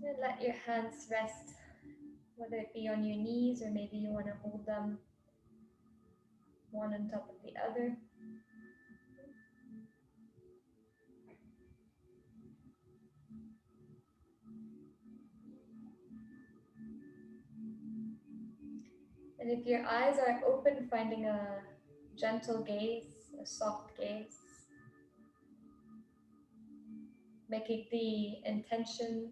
And let your hands rest, whether it be on your knees or maybe you want to hold them one on top of the other. And if your eyes are open, finding a gentle gaze, a soft gaze, making the intention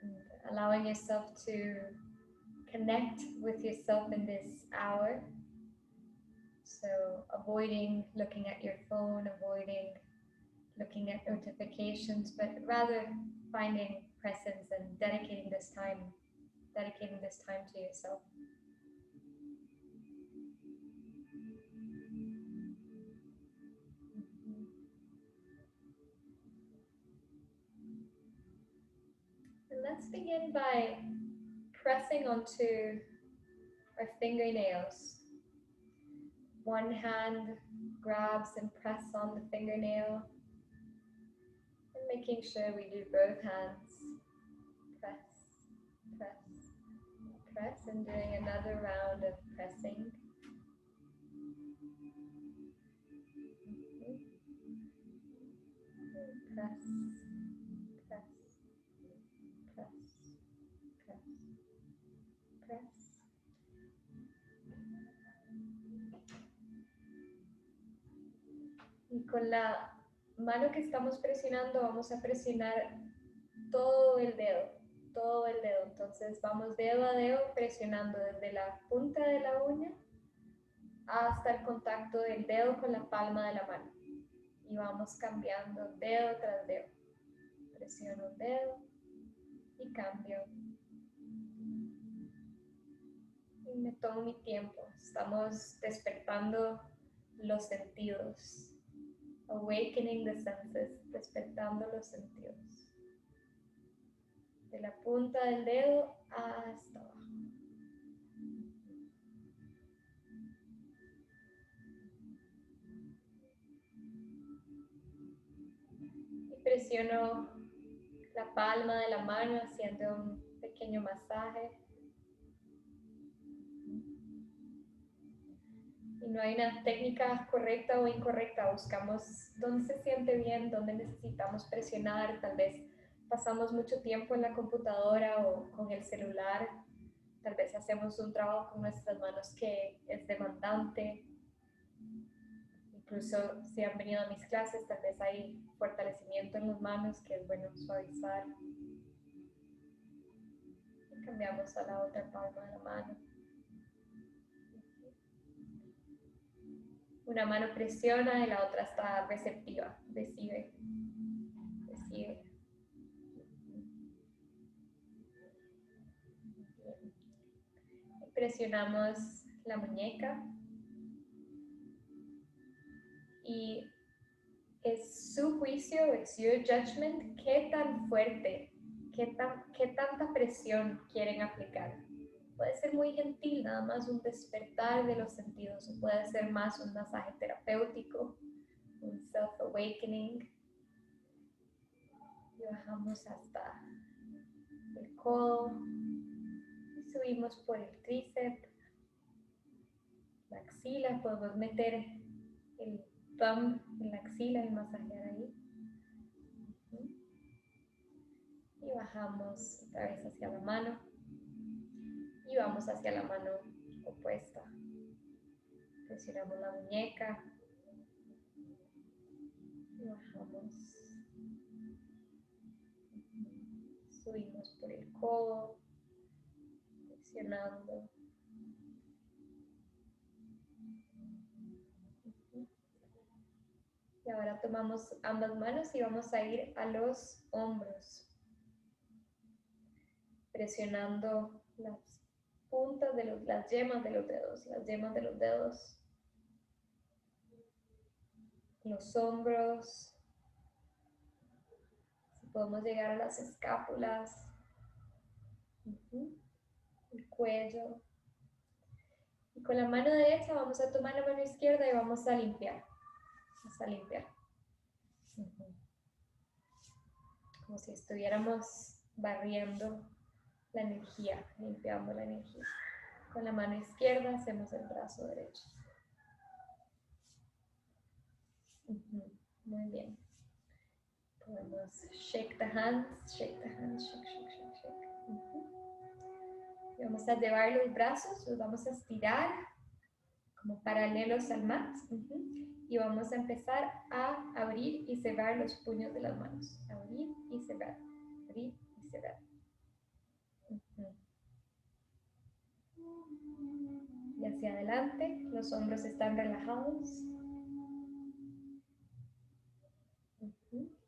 and allowing yourself to connect with yourself in this hour. So avoiding looking at your phone, avoiding looking at notifications, but rather finding presence and dedicating this time to yourself. And let's begin by pressing onto our fingernails. One hand grabs and press on the fingernail, and making sure we do both hands. Press, press, press, and doing another round of pressing. Press, press, press, press, press. Y con la mano que estamos presionando vamos a presionar todo el dedo, todo el dedo. Entonces vamos dedo a dedo presionando desde la punta de la uña hasta el contacto del dedo con la palma de la mano. Y vamos cambiando dedo tras dedo. Presiono un dedo y cambio. Y me tomo mi tiempo. Estamos despertando los sentidos. Awakening the senses, despertando los sentidos. De la punta del dedo hasta abajo. Y presiono la palma de la mano haciendo un pequeño masaje. Y no hay una técnica correcta o incorrecta, buscamos dónde se siente bien, dónde necesitamos presionar, tal vez pasamos mucho tiempo en la computadora o con el celular, tal vez hacemos un trabajo con nuestras manos que es demandante, incluso si han venido a mis clases, tal vez hay fortalecimiento en las manos que es bueno suavizar. Y cambiamos a la otra palma de la mano. Una mano presiona y la otra está receptiva, recibe. Y presionamos la muñeca y es su juicio, es your judgment, qué tan fuerte, qué tanta presión quieren aplicar. Puede ser muy gentil, nada más un despertar de los sentidos, o puede ser más un masaje terapéutico, un self-awakening. Y bajamos hasta el codo y subimos por el tríceps, la axila, podemos meter el thumb en la axila y masajear ahí. Y bajamos otra vez hacia la mano y vamos hacia la mano opuesta. Presionamos la muñeca y bajamos. Subimos por el codo, presionando. Y ahora tomamos ambas manos y vamos a ir a los hombros, presionando las puntas de las yemas de los dedos, los hombros. Si podemos llegar a las escápulas, el cuello. Y con la mano derecha vamos a tomar la mano izquierda y vamos a limpiar. Vamos a limpiar. Como si estuviéramos barriendo la energía, limpiando la energía. Con la mano izquierda hacemos el brazo derecho. Muy bien. Podemos shake the hands, shake, shake. Y vamos a llevar los brazos, los vamos a estirar como paralelos al mat. Y vamos a empezar a abrir y cerrar los puños de las manos. Abrir y cerrar. Abrir y cerrar. Y hacia adelante, los hombros están relajados.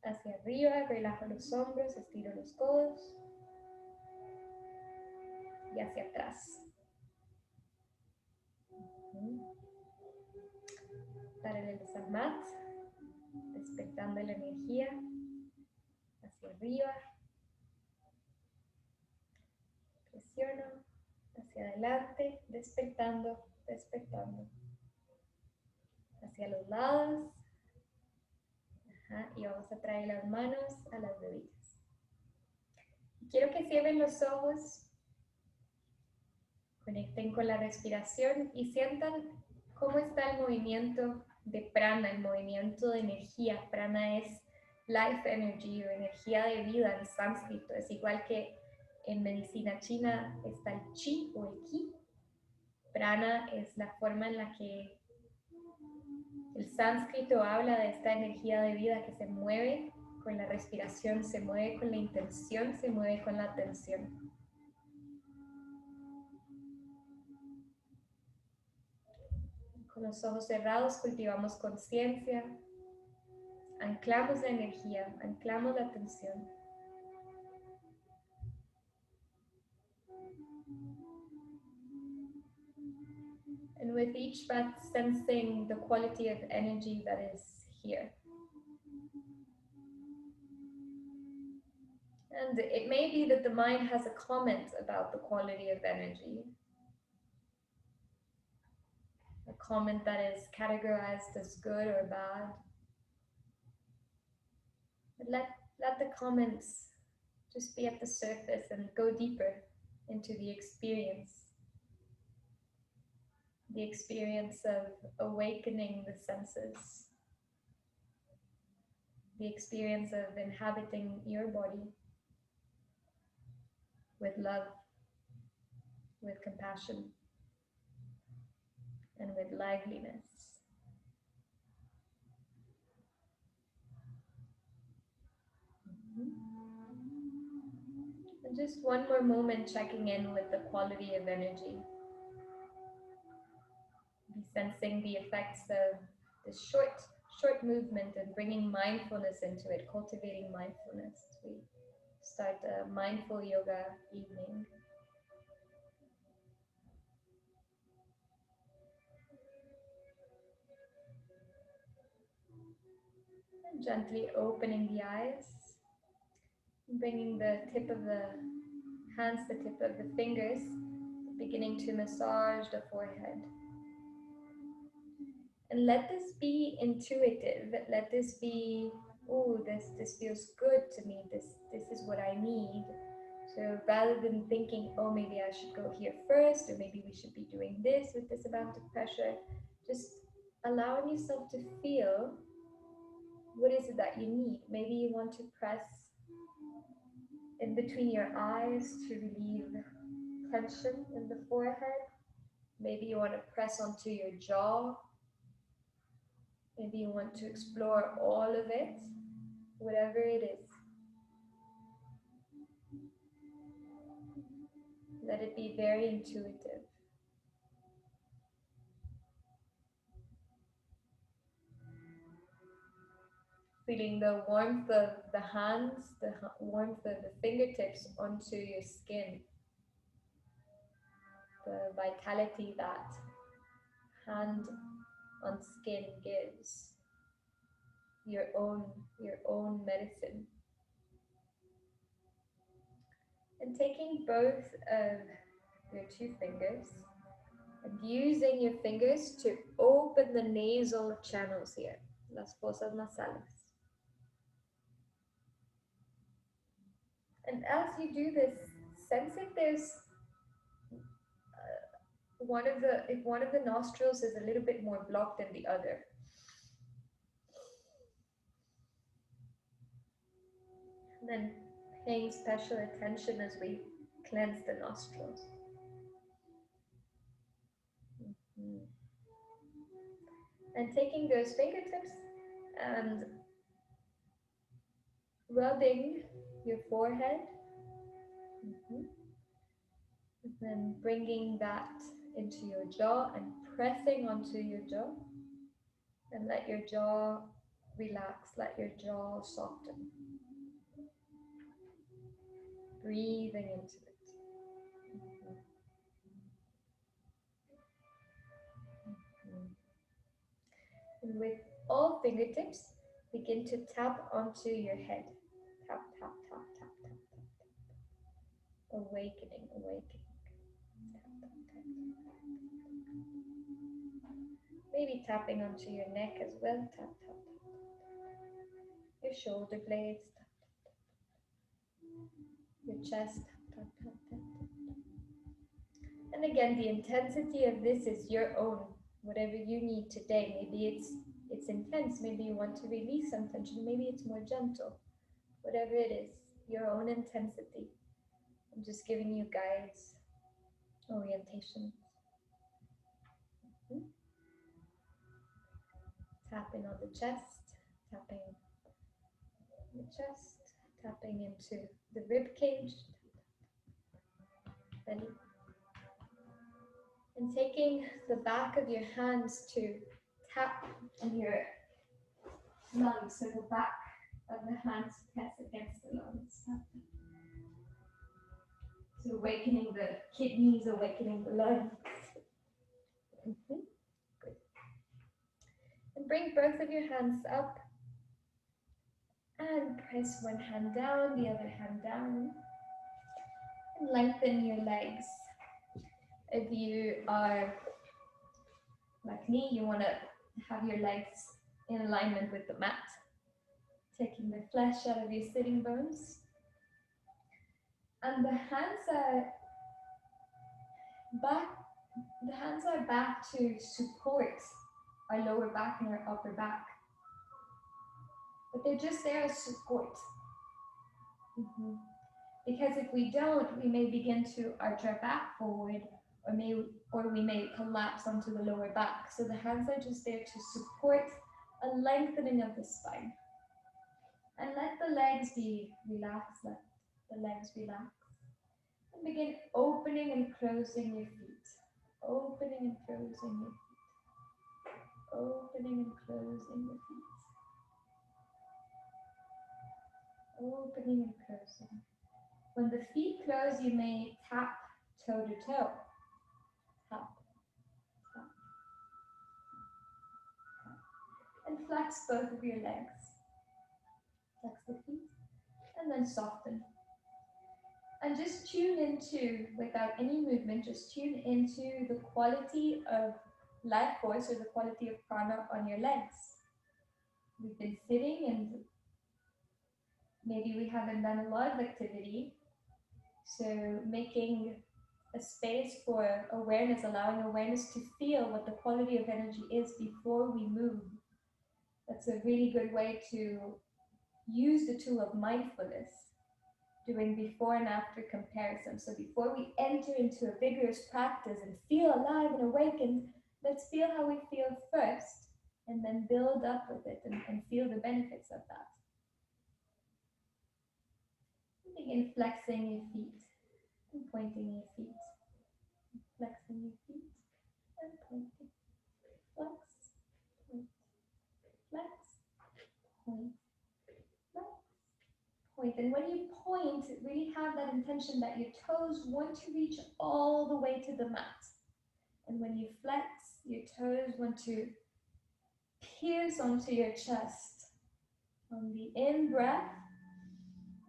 Hacia arriba, relajo los hombros, estiro los codos. Y hacia atrás. Paralelos al mat, despertando la energía hacia arriba. Presiono hacia adelante, despertando, despertando. Hacia los lados. Y vamos a traer las manos a las rodillas. Quiero que cierren los ojos, conecten con la respiración y sientan cómo está el movimiento de prana, el movimiento de energía. Prana es life energy o energía de vida en sánscrito. Es igual que en medicina china está el chi o el ki. Prana es la forma en la que el sánscrito habla de esta energía de vida que se mueve con la respiración, se mueve con la intención, se mueve con la atención. Con los ojos cerrados cultivamos conciencia, anclamos la energía, anclamos la atención. And with each breath, sensing the quality of energy that is here. And it may be that the mind has a comment about the quality of energy. A comment that is categorized as good or bad. But let the comments just be at the surface and go deeper into the experience. The experience of awakening the senses. The experience of inhabiting your body with love, with compassion, and with liveliness. And just one more moment checking in with the quality of energy. Be sensing the effects of this short movement and bringing mindfulness into it, cultivating mindfulness. We start a mindful yoga evening. And gently opening the eyes, bringing the tip of the hands, the tip of the fingers, beginning to massage the forehead. And let this be intuitive. Let this be, oh, this feels good to me. This is what I need. So rather than thinking, oh, maybe I should go here first, or maybe we should be doing this with this amount of pressure, just allowing yourself to feel what is it that you need. Maybe you want to press in between your eyes to relieve tension in the forehead. Maybe you want to press onto your jaw. Maybe you want to explore all of it, whatever it is. Let it be very intuitive. Feeling the warmth of the hands, the warmth of the fingertips onto your skin. The vitality that hand on skin gives. Your own medicine. And taking both of your two fingers and using your fingers to open the nasal channels here, las fosas nasales. And as you do this, sense if there's if one of the nostrils is a little bit more blocked than the other. And then paying special attention as we cleanse the nostrils. Mm-hmm. And taking those fingertips and rubbing your forehead. Mm-hmm. And then bringing that into your jaw and pressing onto your jaw. And let your jaw relax, let your jaw soften. Breathing into it. Mm-hmm. Mm-hmm. And with all fingertips, begin to tap onto your head. Tap, tap, tap, tap, tap, tap. Awakening, awakening. Tap, tap, tap, tap. Maybe tapping onto your neck as well. Tap, tap, tap. Your shoulder blades. Tap, tap, tap. Your chest. Tap, tap, tap, tap. And again, the intensity of this is your own. Whatever you need today. Maybe it's intense. Maybe you want to release some tension. Maybe it's more gentle. Whatever it is, your own intensity. I'm just giving you guides, orientation. Mm-hmm. Tapping on the chest, tapping the chest, tapping into the rib cage, belly. And taking the back of your hands to tap on your lungs, so the back of the hands press against the lungs. So awakening the kidneys, awakening the lungs. Mm-hmm. Good. And bring both of your hands up and press one hand down, the other hand down. And lengthen your legs. If you are like me, you want to have your legs in alignment with the mat, taking the flesh out of your sitting bones. And the hands are back to support our lower back and our upper back. But they're just there as support. Mm-hmm. Because if we don't, we may begin to arch our back forward, or we may collapse onto the lower back. So the hands are just there to support a lengthening of the spine. And let the legs be relaxed, let the legs relax. And begin opening and closing your feet. Opening and closing your feet. Opening and closing your feet. Opening and closing. When the feet close, you may tap toe to toe. Tap, tap, tap. And flex both of your legs. Flex the feet and then soften. And just tune into, without any movement, just tune into the quality of life force or the quality of prana on your legs. We've been sitting and maybe we haven't done a lot of activity. So making a space for awareness, allowing awareness to feel what the quality of energy is before we move. That's a really good way to use the tool of mindfulness, doing before and after comparison. So before we enter into a vigorous practice and feel alive and awakened, let's feel how we feel first and then build up with it and feel the benefits of that. Begin flexing your feet and pointing your feet. Flexing your feet and pointing. Flex, point, flex, point, flex, point. And when you point, really have that intention that your toes want to reach all the way to the mat. And when you flex, your toes want to pierce onto your chest. On the in breath,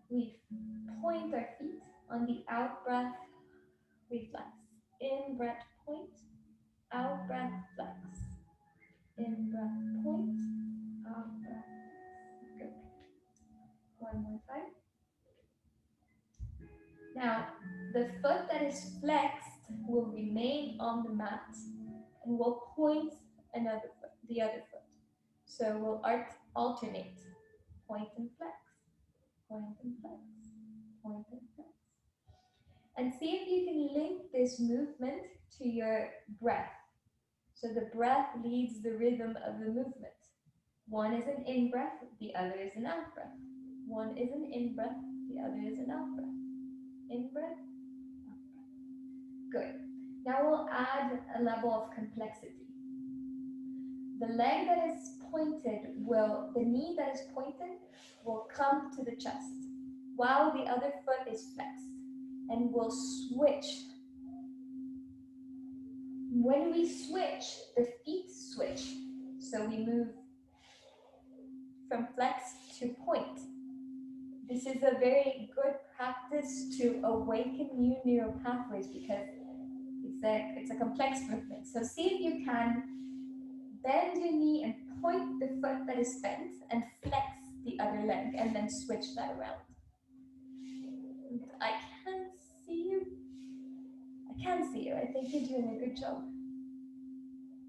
we point our feet. On the out breath, we flex. In breath, point. Out breath, flex. In breath, point. Out breath, flex. Good. One more time. that is flexed will remain on the mat and will point another foot, the other foot. So we'll alternate, point and flex, point and flex, point and flex. And see if you can link this movement to your breath. So the breath leads the rhythm of the movement. One is an in-breath, the other is an out-breath. One is an in-breath, the other is an out-breath. In-breath, out-breath. Good. Now we'll add a level of complexity. The leg that is pointed the knee that is pointed will come to the chest, while the other foot is flexed, and we'll switch. When we switch, the feet switch. So we move from flex to point. This is a very good practice to awaken new neural pathways because it's a complex movement. So see if you can bend your knee and point the foot that is bent and flex the other leg and then switch that around. I can't see you. I can see you. I think you're doing a good job.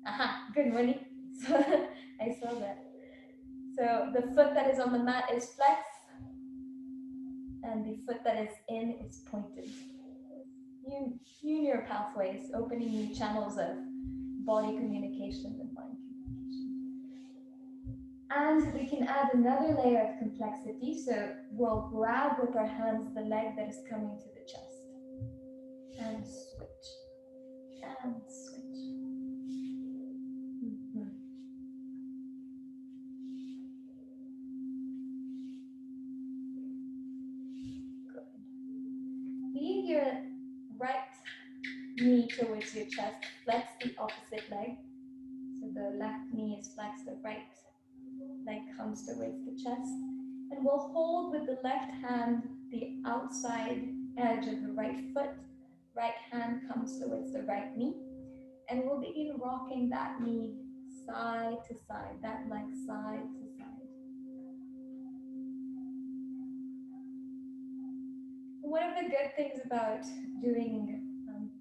Aha, good, Moni. So I saw that. So the foot that is on the mat is flexed and the foot that is in is pointed. New neural pathways, opening new channels of body communication and mind communication. And we can add another layer of complexity. So we'll grab with our hands the leg that is coming to the chest and switch and switch. Lead your right knee towards your chest, flex the opposite leg. So the left knee is flexed, the right leg comes towards the chest. And we'll hold with the left hand the outside edge of the right foot. Right hand comes towards the right knee. And we'll begin rocking that knee side to side, that leg side to side. One of the good things about doing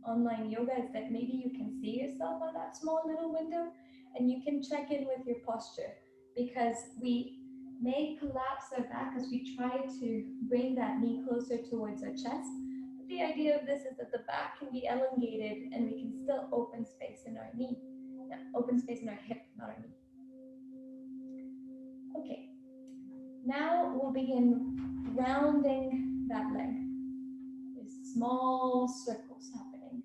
online yoga is that maybe you can see yourself on that small little window and you can check in with your posture, because we may collapse our back as we try to bring that knee closer towards our chest. But the idea of this is that the back can be elongated and we can still open space in our knee, open space in our hip, not our knee. Okay, now we'll begin rounding that leg. Small circles happening.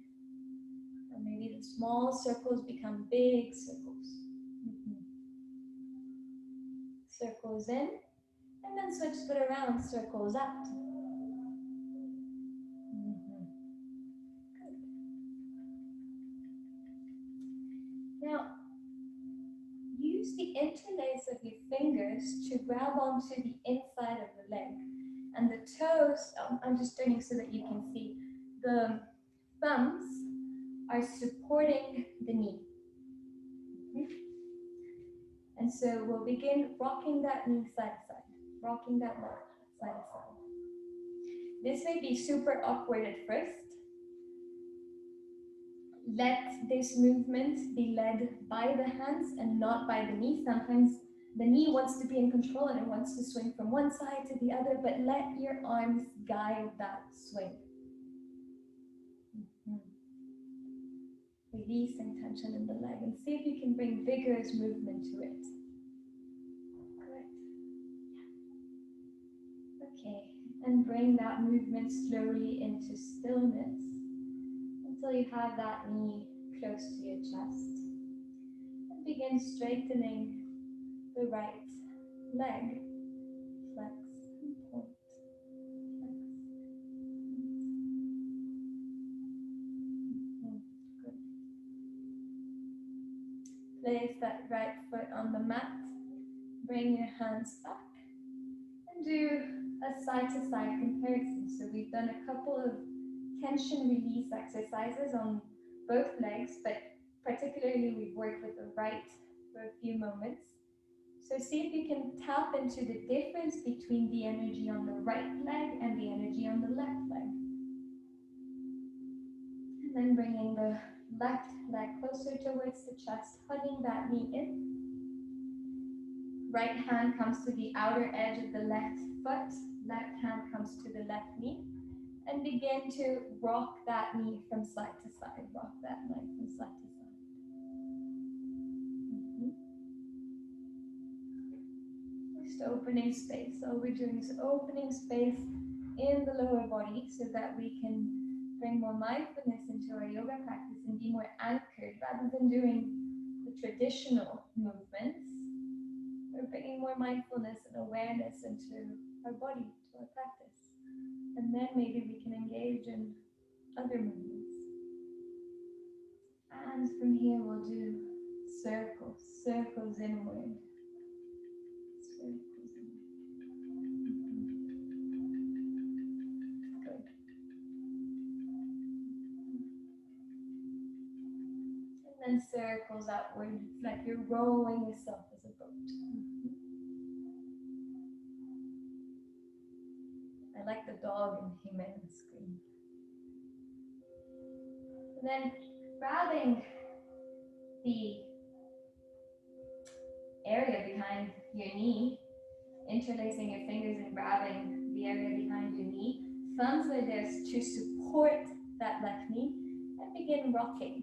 Or maybe the small circles become big circles. Circles in, and then switch it around, circles out. Good. Now, use the interlace of your fingers to grab onto the inside of the leg. And the toes, I'm just turning so that you can see, the thumbs are supporting the knee. And so we'll begin rocking that knee side to side, rocking that leg side to side. This may be super awkward at first. Let this movement be led by the hands and not by the knee. Sometimes the knee wants to be in control and it wants to swing from one side to the other, but let your arms guide that swing. Releasing tension in the leg and see if you can bring vigorous movement to it. Good. Okay, and bring that movement slowly into stillness until you have that knee close to your chest. And begin straightening the right leg. Flex and point. Flex. Good. Place that right foot on the mat. Bring your hands back and do a side-to-side comparison. So we've done a couple of tension release exercises on both legs, but particularly we've worked with the right for a few moments. So see if you can tap into the difference between the energy on the right leg and the energy on the left leg. then bringing the left leg closer towards the chest, hugging that knee in. Right hand comes to the outer edge of the left foot. Left hand comes to the left knee. And begin to rock that knee from side to side. Rock that leg from side to side. Just opening space. All we're doing is opening space in the lower body so that we can bring more mindfulness into our yoga practice and be more anchored rather than doing the traditional movements. We're bringing more mindfulness and awareness into our body, to our practice. And then maybe we can engage in other movements. And from here we'll do circles, circles inward. Circles inward. Good. And then circles outward. It's like you're rowing yourself as a boat. I like the dog in Jimen's screen. And then grabbing the area behind your knee, interlacing your fingers and grabbing the area behind your knee. Thumbs are there to support that left knee and begin rocking.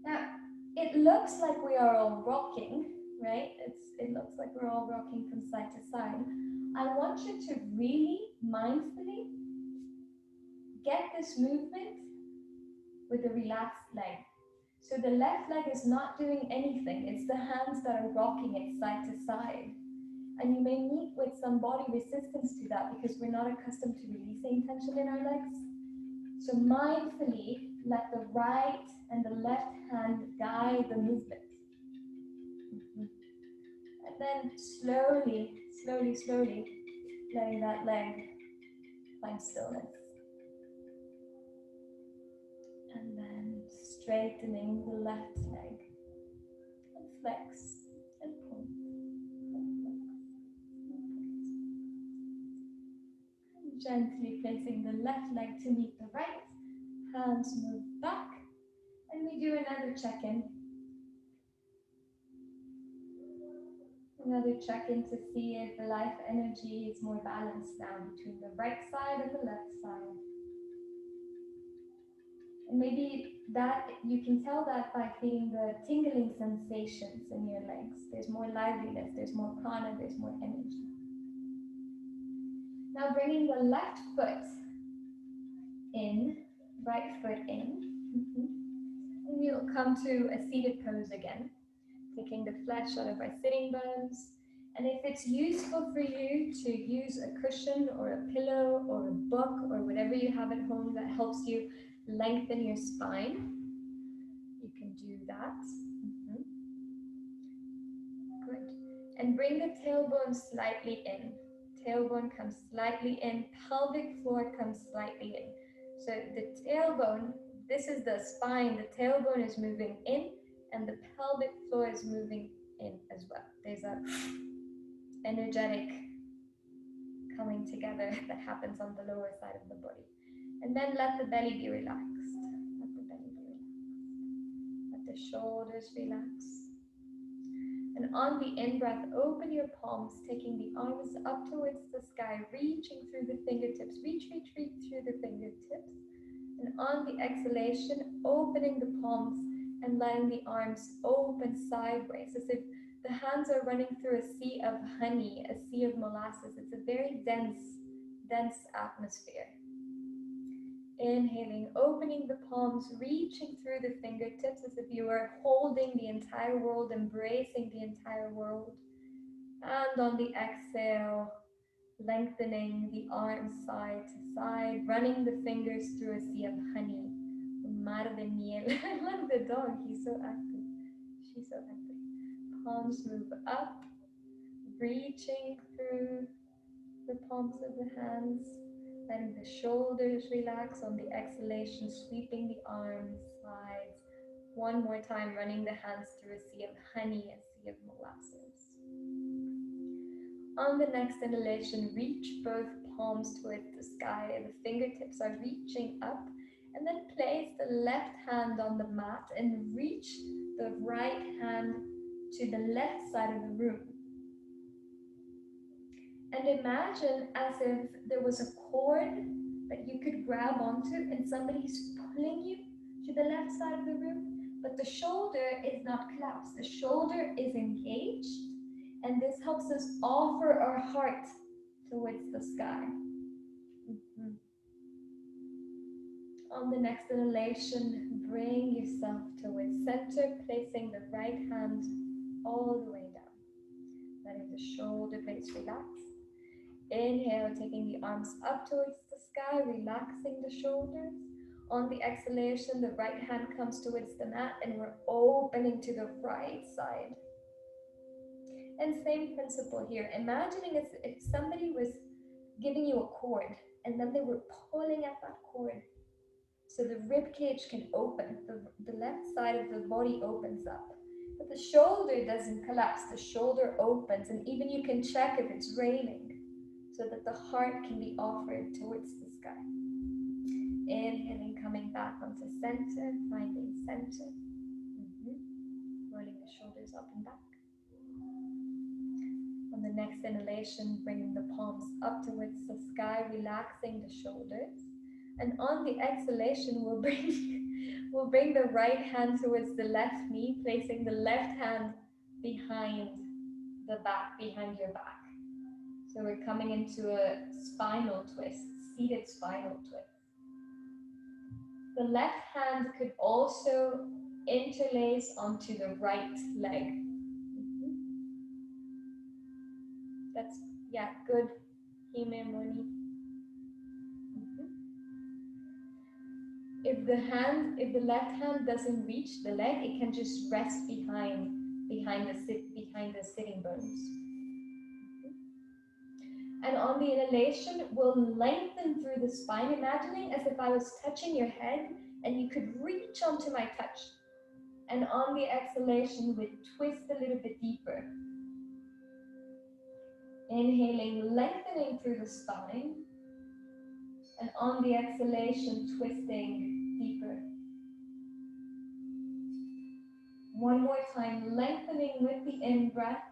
Now, it looks like we are all rocking, right? It looks like we're all rocking from side to side. I want you to really mindfully get this movement with a relaxed leg. So the left leg is not doing anything. It's the hands that are rocking it side to side. And you may meet with some body resistance to that because we're not accustomed to releasing tension in our legs. So mindfully let the right and the left hand guide the movement. And then slowly, slowly, slowly letting that leg find stillness. And then straightening the left leg. And flex and point. And gently placing the left leg to meet the right. Hands move back. And we do another check-in. Another check-in to see if the life energy is more balanced now between the right side and the left side. And maybe that you can tell that by feeling the tingling sensations in your legs. There's more liveliness, there's more prana, there's more energy. Now bringing the left foot in, right foot in. And you'll come to a seated pose again. Taking the flesh out of our sitting bones. And if it's useful for you to use a cushion or a pillow or a book or whatever you have at home that helps you lengthen your spine, you can do that. Good. And bring the tailbone slightly in. Tailbone comes slightly in, pelvic floor comes slightly in. So the tailbone, this is the spine, the tailbone is moving in, and the pelvic floor is moving in as well. There's a energetic coming together that happens on the lower side of the body. And then let the belly be relaxed. Let the belly be relaxed. Let the shoulders relax. And on the in-breath, open your palms, taking the arms up towards the sky, reaching through the fingertips. Reach, reach, reach through the fingertips. And on the exhalation, opening the palms and letting the arms open sideways, as if the hands are running through a sea of honey, a sea of molasses. It's a very dense, dense atmosphere. Inhaling, opening the palms, reaching through the fingertips as if you were holding the entire world, embracing the entire world. And on the exhale, lengthening the arms side to side, running the fingers through a sea of honey. Mar de miel. I love the dog, he's so active. She's so active. Palms move up, reaching through the palms of the hands, letting the shoulders relax on the exhalation, sweeping the arms, sides. One more time, running the hands through a sea of honey, a sea of molasses. On the next inhalation, reach both palms towards the sky. The fingertips are reaching up. And then place the left hand on the mat and reach the right hand to the left side of the room. And imagine as if there was a cord that you could grab onto and somebody's pulling you to the left side of the room, but the shoulder is not collapsed. The shoulder is engaged, and this helps us offer our heart towards the sky. On the next inhalation, bring yourself towards center, placing the right hand all the way down. Letting the shoulder blades relax. Inhale, taking the arms up towards the sky, relaxing the shoulders. On the exhalation, the right hand comes towards the mat and we're opening to the right side. And same principle here. Imagining as if somebody was giving you a cord and then they were pulling at that cord. So the rib cage can open, the left side of the body opens up. But the shoulder doesn't collapse, the shoulder opens, and even you can check if it's raining so that the heart can be offered towards the sky. Inhaling, coming back onto center, finding center. Rolling the shoulders up and back. On the next inhalation, bringing the palms up towards the sky, relaxing the shoulders. And on the exhalation, we'll bring the right hand towards the left knee, placing the left hand behind the back, behind your back. So we're coming into a spinal twist, seated spinal twist. The left hand could also interlace onto the right leg. That's, yeah, good. Hime Moni. If the left hand doesn't reach the leg, it can just rest behind the sitting bones. And on the inhalation, we'll lengthen through the spine, imagining as if I was touching your head and you could reach onto my touch. And on the exhalation, we twist a little bit deeper. Inhaling, lengthening through the spine. And on the exhalation, twisting deeper. One more time, lengthening with the in-breath.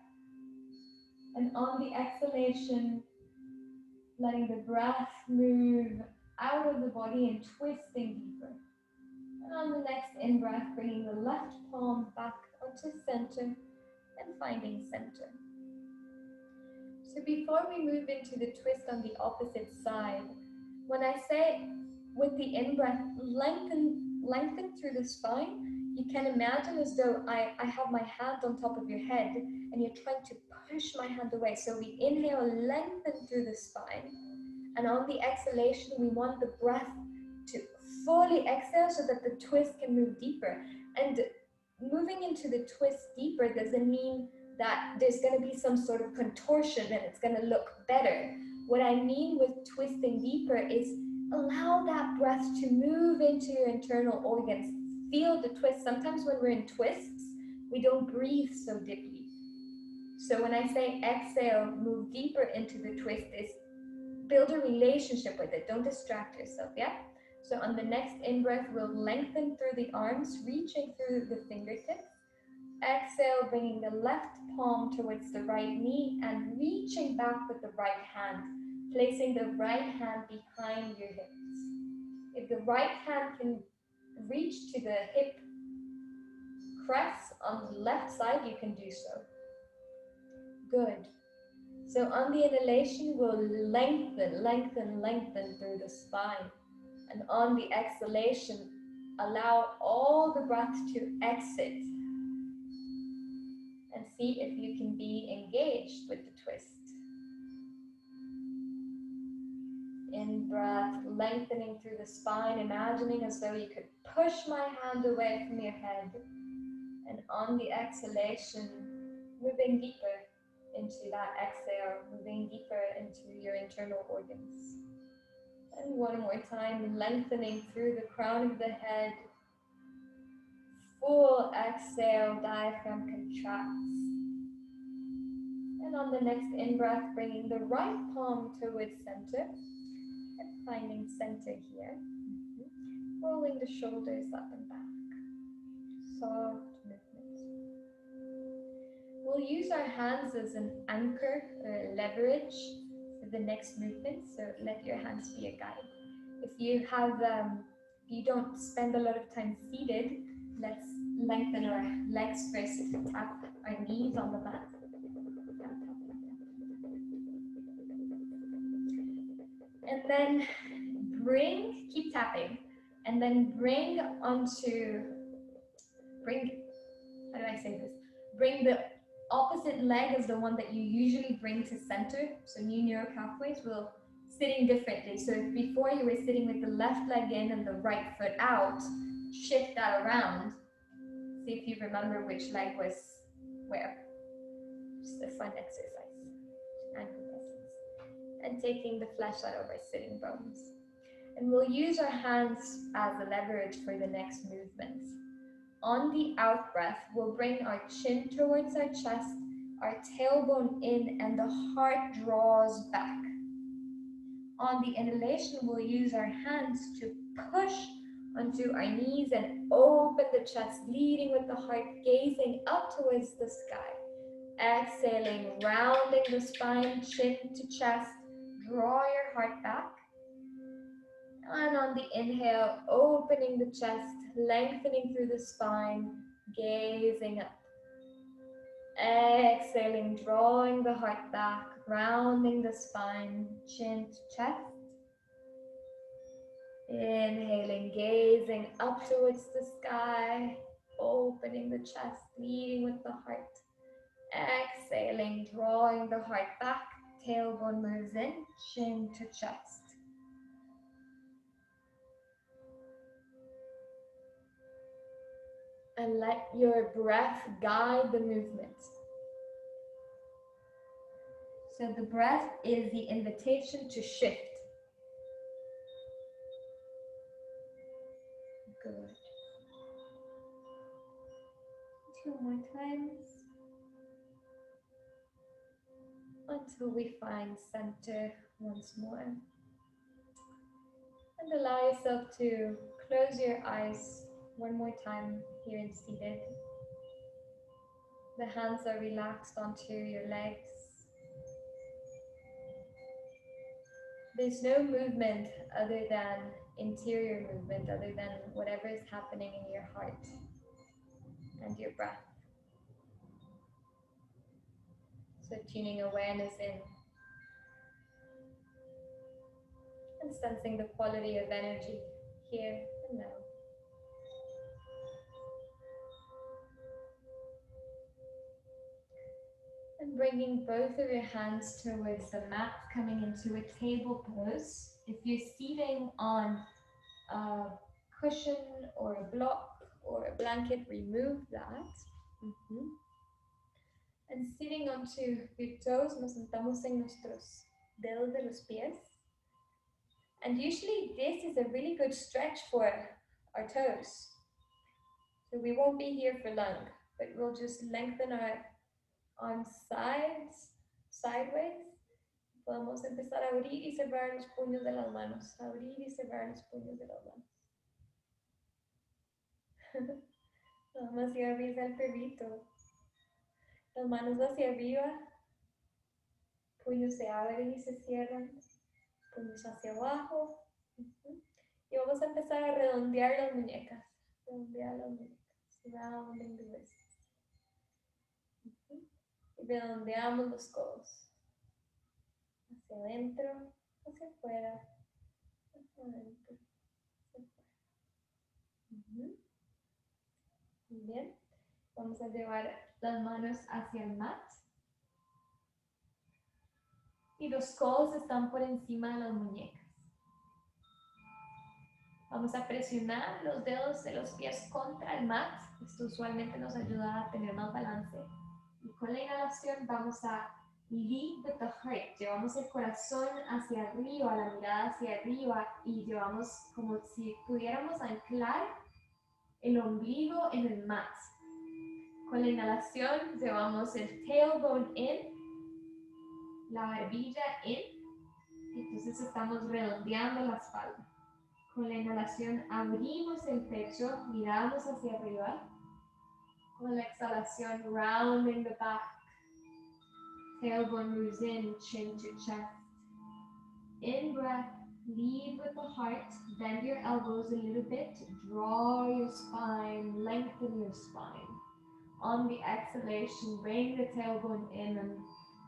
And on the exhalation, letting the breath move out of the body and twisting deeper. And on the next in-breath, bringing the left palm back onto center and finding center. So before we move into the twist on the opposite side, when I say with the in-breath, lengthen through the spine, you can imagine as though I have my hand on top of your head and you're trying to push my hand away. So we inhale, lengthen through the spine. And on the exhalation, we want the breath to fully exhale so that the twist can move deeper. And moving into the twist deeper doesn't mean that there's going to be some sort of contortion and it's going to look better. What I mean with twisting deeper is allow that breath to move into your internal organs. Feel the twist. Sometimes when we're in twists, we don't breathe so deeply. So when I say exhale, move deeper into the twist, is build a relationship with it. Don't distract yourself, yeah? So on the next in-breath, we'll lengthen through the arms, reaching through the fingertips. Exhale, bringing the left palm towards the right knee and reaching back with the right hand, placing the right hand behind your hips. If the right hand can reach to the hip crest on the left side, you can do so. Good. So on the inhalation, we'll lengthen through the spine. And on the exhalation, allow all the breath to exit. And see if you can be engaged with the twist. In breath, lengthening through the spine, imagining as though you could push my hand away from your head. And on the exhalation, moving deeper into that exhale, moving deeper into your internal organs. And one more time, lengthening through the crown of the head. Full exhale, diaphragm contracts. And on the next in-breath, bringing the right palm towards center and finding center here. Rolling the shoulders up and back. Soft movement. We'll use our hands as an anchor or leverage for the next movement, so let your hands be a guide. If you don't spend a lot of time seated, let's lengthen our legs first. Tap our knees on the mat. And then keep tapping, and then bring, how do I say this? Bring the opposite leg as the one that you usually bring to center. So new neural pathways will sitting differently. So if before you were sitting with the left leg in and the right foot out, shift that around. See if you remember which leg was where. Just a fun exercise. Ankle pressings. And taking the flesh out of our sitting bones. And we'll use our hands as a leverage for the next movement. On the out breath, we'll bring our chin towards our chest, our tailbone in, and the heart draws back. On the inhalation, we'll use our hands to push onto our knees and open the chest, leading with the heart, gazing up towards the sky. Exhaling, rounding the spine, chin to chest, draw your heart back. And on the inhale, opening the chest, lengthening through the spine, gazing up. Exhaling, drawing the heart back, rounding the spine, chin to chest. Inhaling, gazing up towards the sky, opening the chest, leading with the heart. Exhaling, drawing the heart back, tailbone moves in, chin to chest. And let your breath guide the movement. So the breath is the invitation to shift. Good. 2 more times. Until we find center once more. And allow yourself to close your eyes one more time here in seated. The hands are relaxed onto your legs. There's no movement other than interior movement, other than whatever is happening in your heart and your breath. So tuning awareness in and sensing the quality of energy here and now. And bringing both of your hands towards the mat, coming into a table pose. If you're seating on a cushion or a block or a blanket, remove that. And sitting onto your toes, nos sentamos en nuestros dedos de los pies. And usually this is a really good stretch for our toes. So we won't be here for long, but we'll just lengthen our arms sideways. Podemos empezar a abrir y cerrar los puños de las manos. Abrir y cerrar los puños de las manos. Nada más y abrir el perrito. Las manos hacia arriba. Puños se abren y se cierran. Puños hacia abajo. Y vamos a empezar a redondear las muñecas. Redondear las muñecas. Rounding the wrists. Y redondeamos los codos. Hacia adentro, hacia afuera, hacia adentro, hacia afuera. Muy bien. Vamos a llevar las manos hacia el mat. Y los codos están por encima de las muñecas. Vamos a presionar los dedos de los pies contra el mat. Esto usualmente nos ayuda a tener más balance. Y con la inhalación vamos a lead with the heart. Llevamos el corazón hacia arriba, la mirada hacia arriba y llevamos como si pudiéramos anclar el ombligo en el mat. Con la inhalación llevamos el tailbone in la barbilla in. Entonces estamos redondeando la espalda. Con la inhalación abrimos el pecho, miramos hacia arriba. Con la exhalación, rounding the back. Tailbone moves in, chin to chest. In breath, lead with the heart. Bend your elbows a little bit. Draw your spine, lengthen your spine. On the exhalation, bring the tailbone in and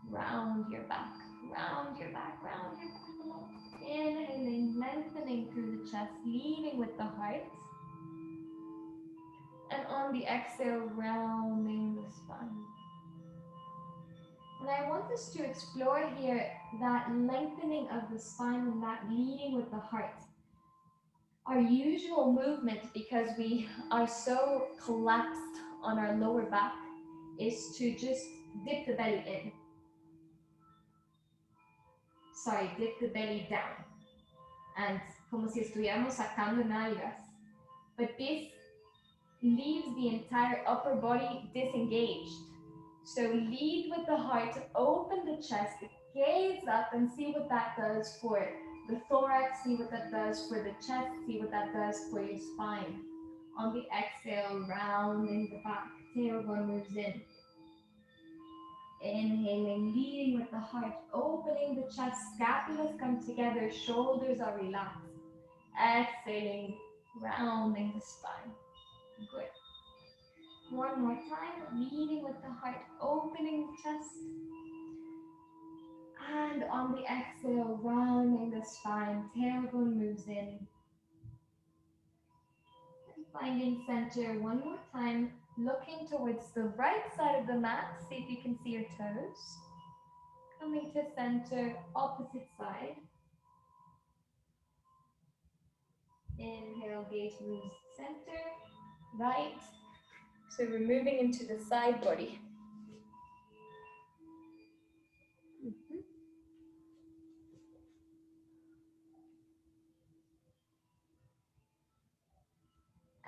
round your back. Round your back, round your back. Inhaling, lengthening through the chest, leading with the heart. And on the exhale, rounding the spine. And I want us to explore here that lengthening of the spine and that leading with the heart. Our usual movement, because we are so collapsed on our lower back, is to just dip the belly in. Sorry, dip the belly down. And como si estuviéramos sacando nalgas. But this leaves the entire upper body disengaged. So lead with the heart, open the chest, gaze up and see what that does for the thorax, see what that does for the chest, see what that does for your spine. On the exhale, rounding the back, tailbone moves in. Inhaling, leading with the heart, opening the chest, scapulas come together, shoulders are relaxed. Exhaling, rounding the spine. Good. One more time, leading with the heart, opening the chest. And on the exhale, rounding the spine, tailbone moves in. And finding center one more time, looking towards the right side of the mat, see if you can see your toes. Coming to center, opposite side. Inhale, gaze moves center, right. So we're moving into the side body.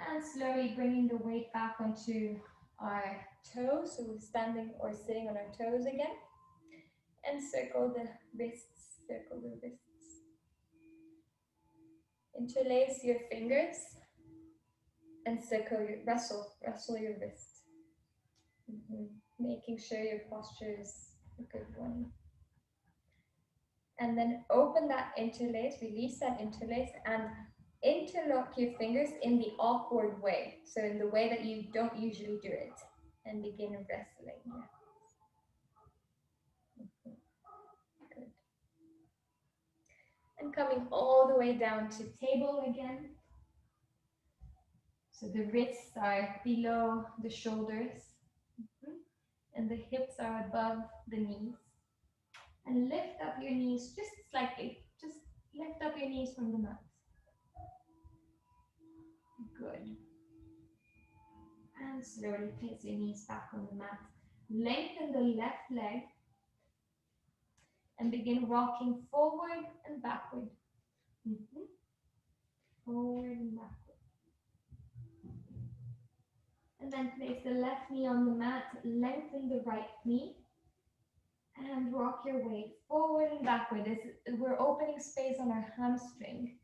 And slowly bringing the weight back onto our toes. So we're standing or sitting on our toes again. And circle the wrists, circle the wrists. Interlace your fingers and circle your, wrestle your wrists. Making sure your posture is a good one. And then open that interlace, release that interlace, and interlock your fingers in the awkward way. So in the way that you don't usually do it. And begin wrestling. Good. And coming all the way down to table again. So the wrists are below the shoulders. And the hips are above the knees. And lift up your knees just slightly. Just lift up your knees from the mat. Good. And slowly place your knees back on the mat. Lengthen the left leg. And begin rocking forward and backward. Forward and backward. And then place the left knee on the mat. Lengthen the right knee. And rock your weight forward and backward. We're opening space on our hamstring.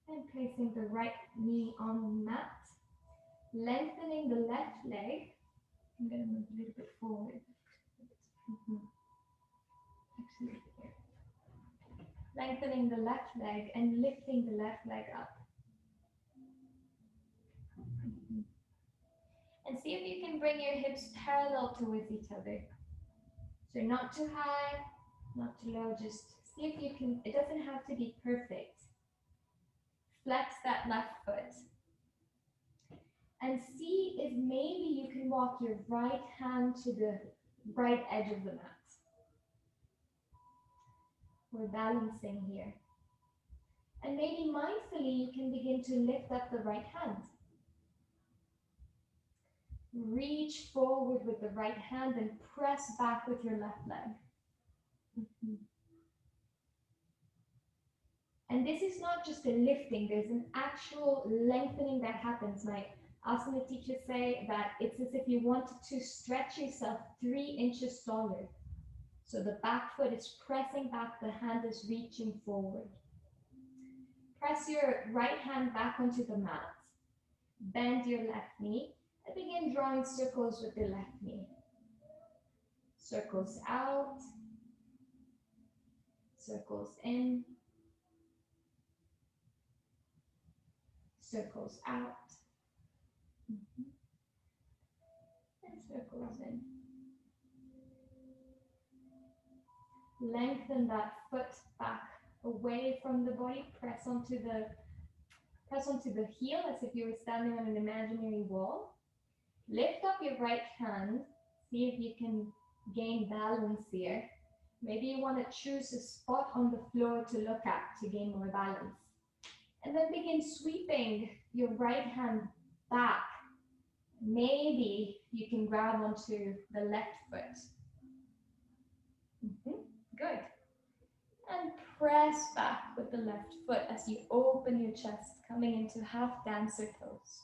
And placing the right knee on the mat. Lengthening the left leg. I'm going to move a little bit forward. Actually, here. Lengthening the left leg and lifting the left leg up. And see if you can bring your hips parallel towards each other. So not too high, not too low, just see if you can, it doesn't have to be perfect. Flex that left foot. And see if maybe you can walk your right hand to the right edge of the mat. We're balancing here. And maybe mindfully you can begin to lift up the right hand. Reach forward with the right hand and press back with your left leg. And this is not just a lifting, there's an actual lengthening that happens. Asana teachers say that it's as if you wanted to stretch yourself 3 inches taller. So the back foot is pressing back, the hand is reaching forward. Press your right hand back onto the mat. Bend your left knee and begin drawing circles with the left knee. Circles out, circles in, circles out, and circles in. Lengthen that foot back away from the body, press onto the heel as if you were standing on an imaginary wall. Lift up your right hand, see if you can gain balance here. Maybe you want to choose a spot on the floor to look at to gain more balance. And then begin sweeping your right hand back. Maybe you can grab onto the left foot. Good. And press back with the left foot as you open your chest, coming into half dancer pose.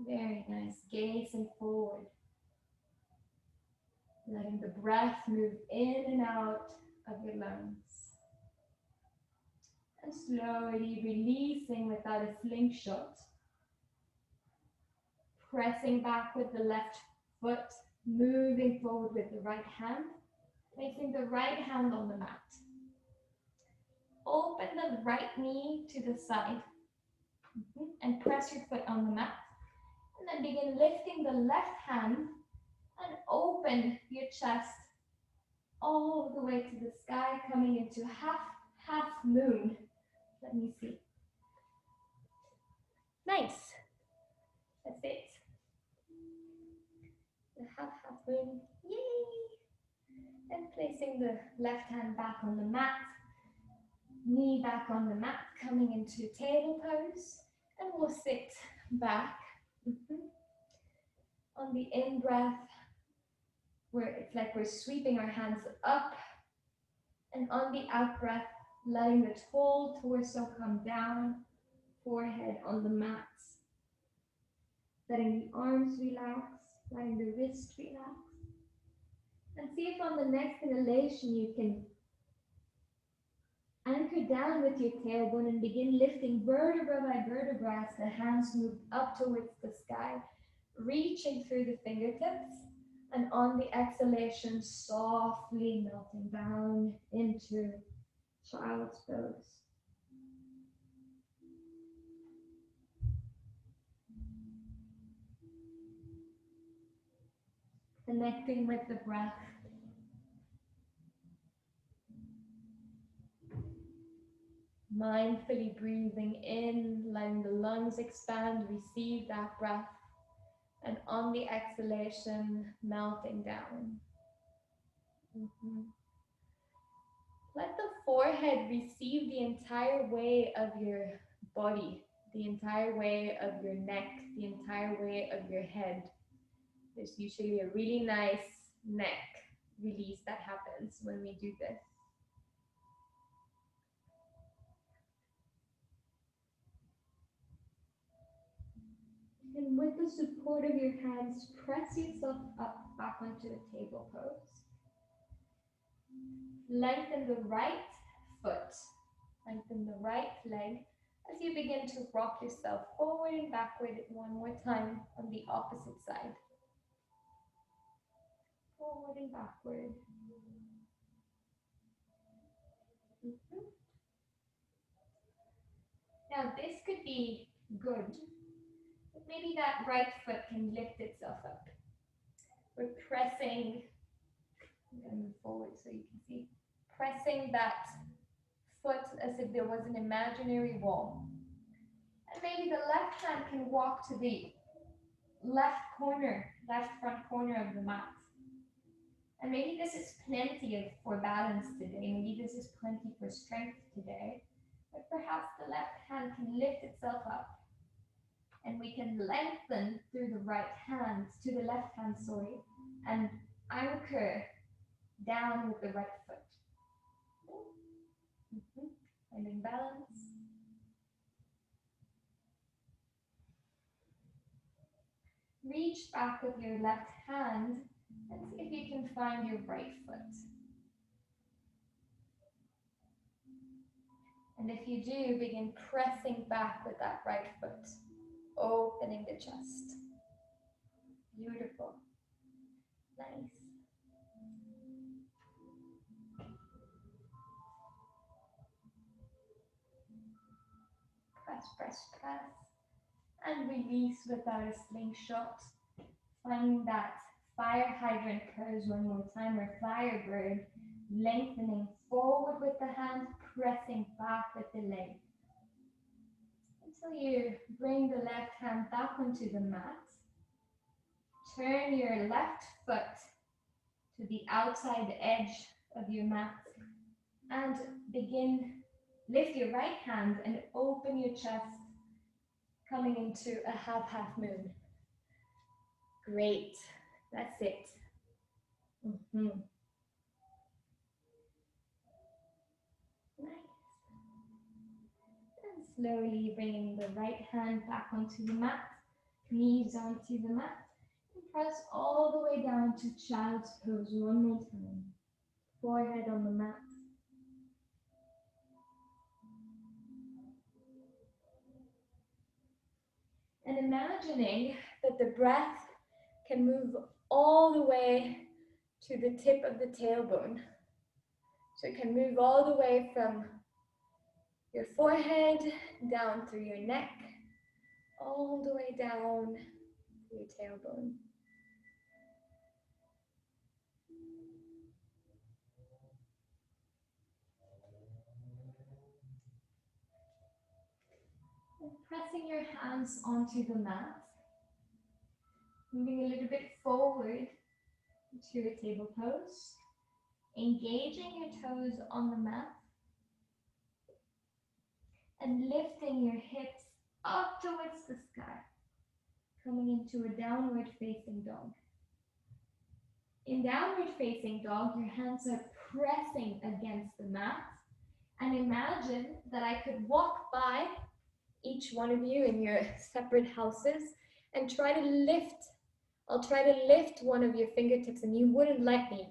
Very nice. Gazing forward. Letting the breath move in and out of your lungs. And slowly releasing without a slingshot. Pressing back with the left foot, moving forward with the right hand. Placing the right hand on the mat. Open the right knee to the side and press your foot on the mat. And then begin lifting the left hand and open your chest all the way to the sky, coming into half moon. Let me see. Nice. That's it. The half moon. Yay! And placing the left hand back on the mat. Knee back on the mat, coming into table pose, and we'll sit back. On the in-breath, where it's like we're sweeping our hands up, and on the out-breath, letting the whole torso come down, forehead on the mat, letting the arms relax, letting the wrist relax, and see if on the next inhalation you can anchor down with your tailbone and begin lifting vertebra by vertebra as the hands move up towards the sky, reaching through the fingertips, and on the exhalation, softly melting down into child's pose. Connecting with the breath. Mindfully breathing in, letting the lungs expand, receive that breath. And on the exhalation, melting down. Let the forehead receive the entire weight of your body, the entire weight of your neck, the entire weight of your head. There's usually a really nice neck release that happens when we do this. And with the support of your hands, press yourself up back onto a table pose. Lengthen the right foot, lengthen the right leg as you begin to rock yourself forward and backward one more time on the opposite side. Forward and backward. Now this could be good. Maybe that right foot can lift itself up. We're pressing, I'm going to move forward so you can see, pressing that foot as if there was an imaginary wall. And maybe the left hand can walk to the left front corner of the mat. And maybe this is plenty for balance today. Maybe this is plenty for strength today. But perhaps the left hand can lift itself up. And we can lengthen through the left hand, and anchor down with the right foot. Finding balance. reach back with your left hand and see if you can find your right foot. And if you do, begin pressing back with that right foot, opening the chest. Beautiful. Nice. Press, press, press. And release without a slingshot. Find that fire hydrant pose one more time, or firebird, lengthening forward with the hand, pressing back with the leg. Until you bring the left hand back onto the mat. Turn your left foot to the outside edge of your mat and lift your right hand and open your chest, coming into a half moon. Great, that's it. Nice. And slowly bringing the right hand back onto the mat, knees onto the mat, and press all the way down to child's pose one more time. Forehead on the mat. And imagining that the breath can move all the way to the tip of the tailbone. So it can move all the way from your forehead down through your neck, all the way down to your tailbone. And pressing your hands onto the mat, moving a little bit forward to a table pose, engaging your toes on the mat, and lifting your hips up towards the sky, coming into a downward facing dog. In downward facing dog, your hands are pressing against the mat, and imagine that I could walk by each one of you in your separate houses and try to lift. I'll try to lift one of your fingertips and you wouldn't let me.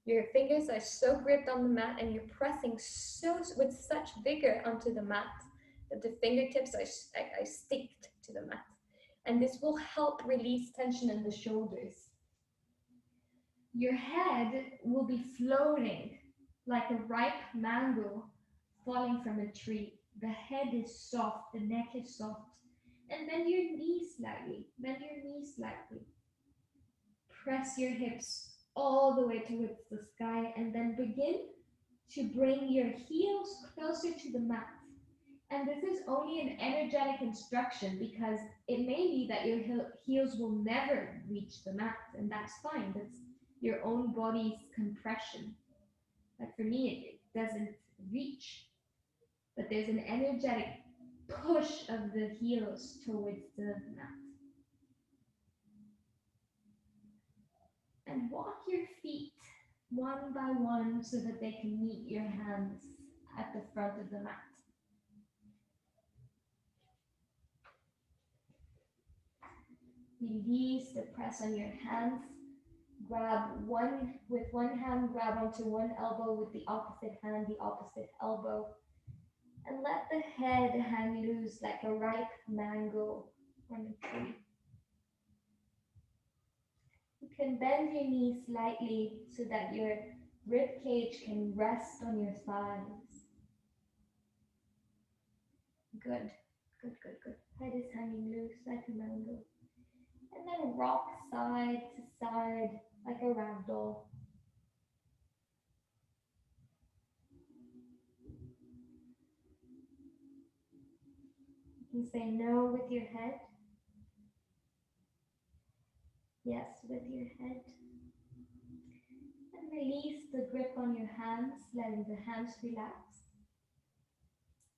Your fingers are so gripped on the mat and you're pressing with such vigor onto the mat that the fingertips are sticked to the mat. And this will help release tension in the shoulders. Your head will be floating like a ripe mango falling from a tree. The head is soft, the neck is soft. And bend your knees slightly, bend your knees slightly. Press your hips all the way towards the sky and then begin to bring your heels closer to the mat. And this is only an energetic instruction because it may be that your heels will never reach the mat, and that's fine. That's your own body's compression. But for me, it doesn't reach. But there's an energetic push of the heels towards the mat. And walk your feet one by one so that they can meet your hands at the front of the mat. Release the press on your hands. With one hand, grab onto one elbow, with the opposite hand, the opposite elbow. And let the head hang loose like a ripe mango on a tree. You can bend your knees slightly so that your rib cage can rest on your thighs. Good, good, good, good. Head is hanging loose like a mango. And then rock side to side like a rag doll. You can say no with your head. Yes with your head. And release the grip on your hands, letting the hands relax.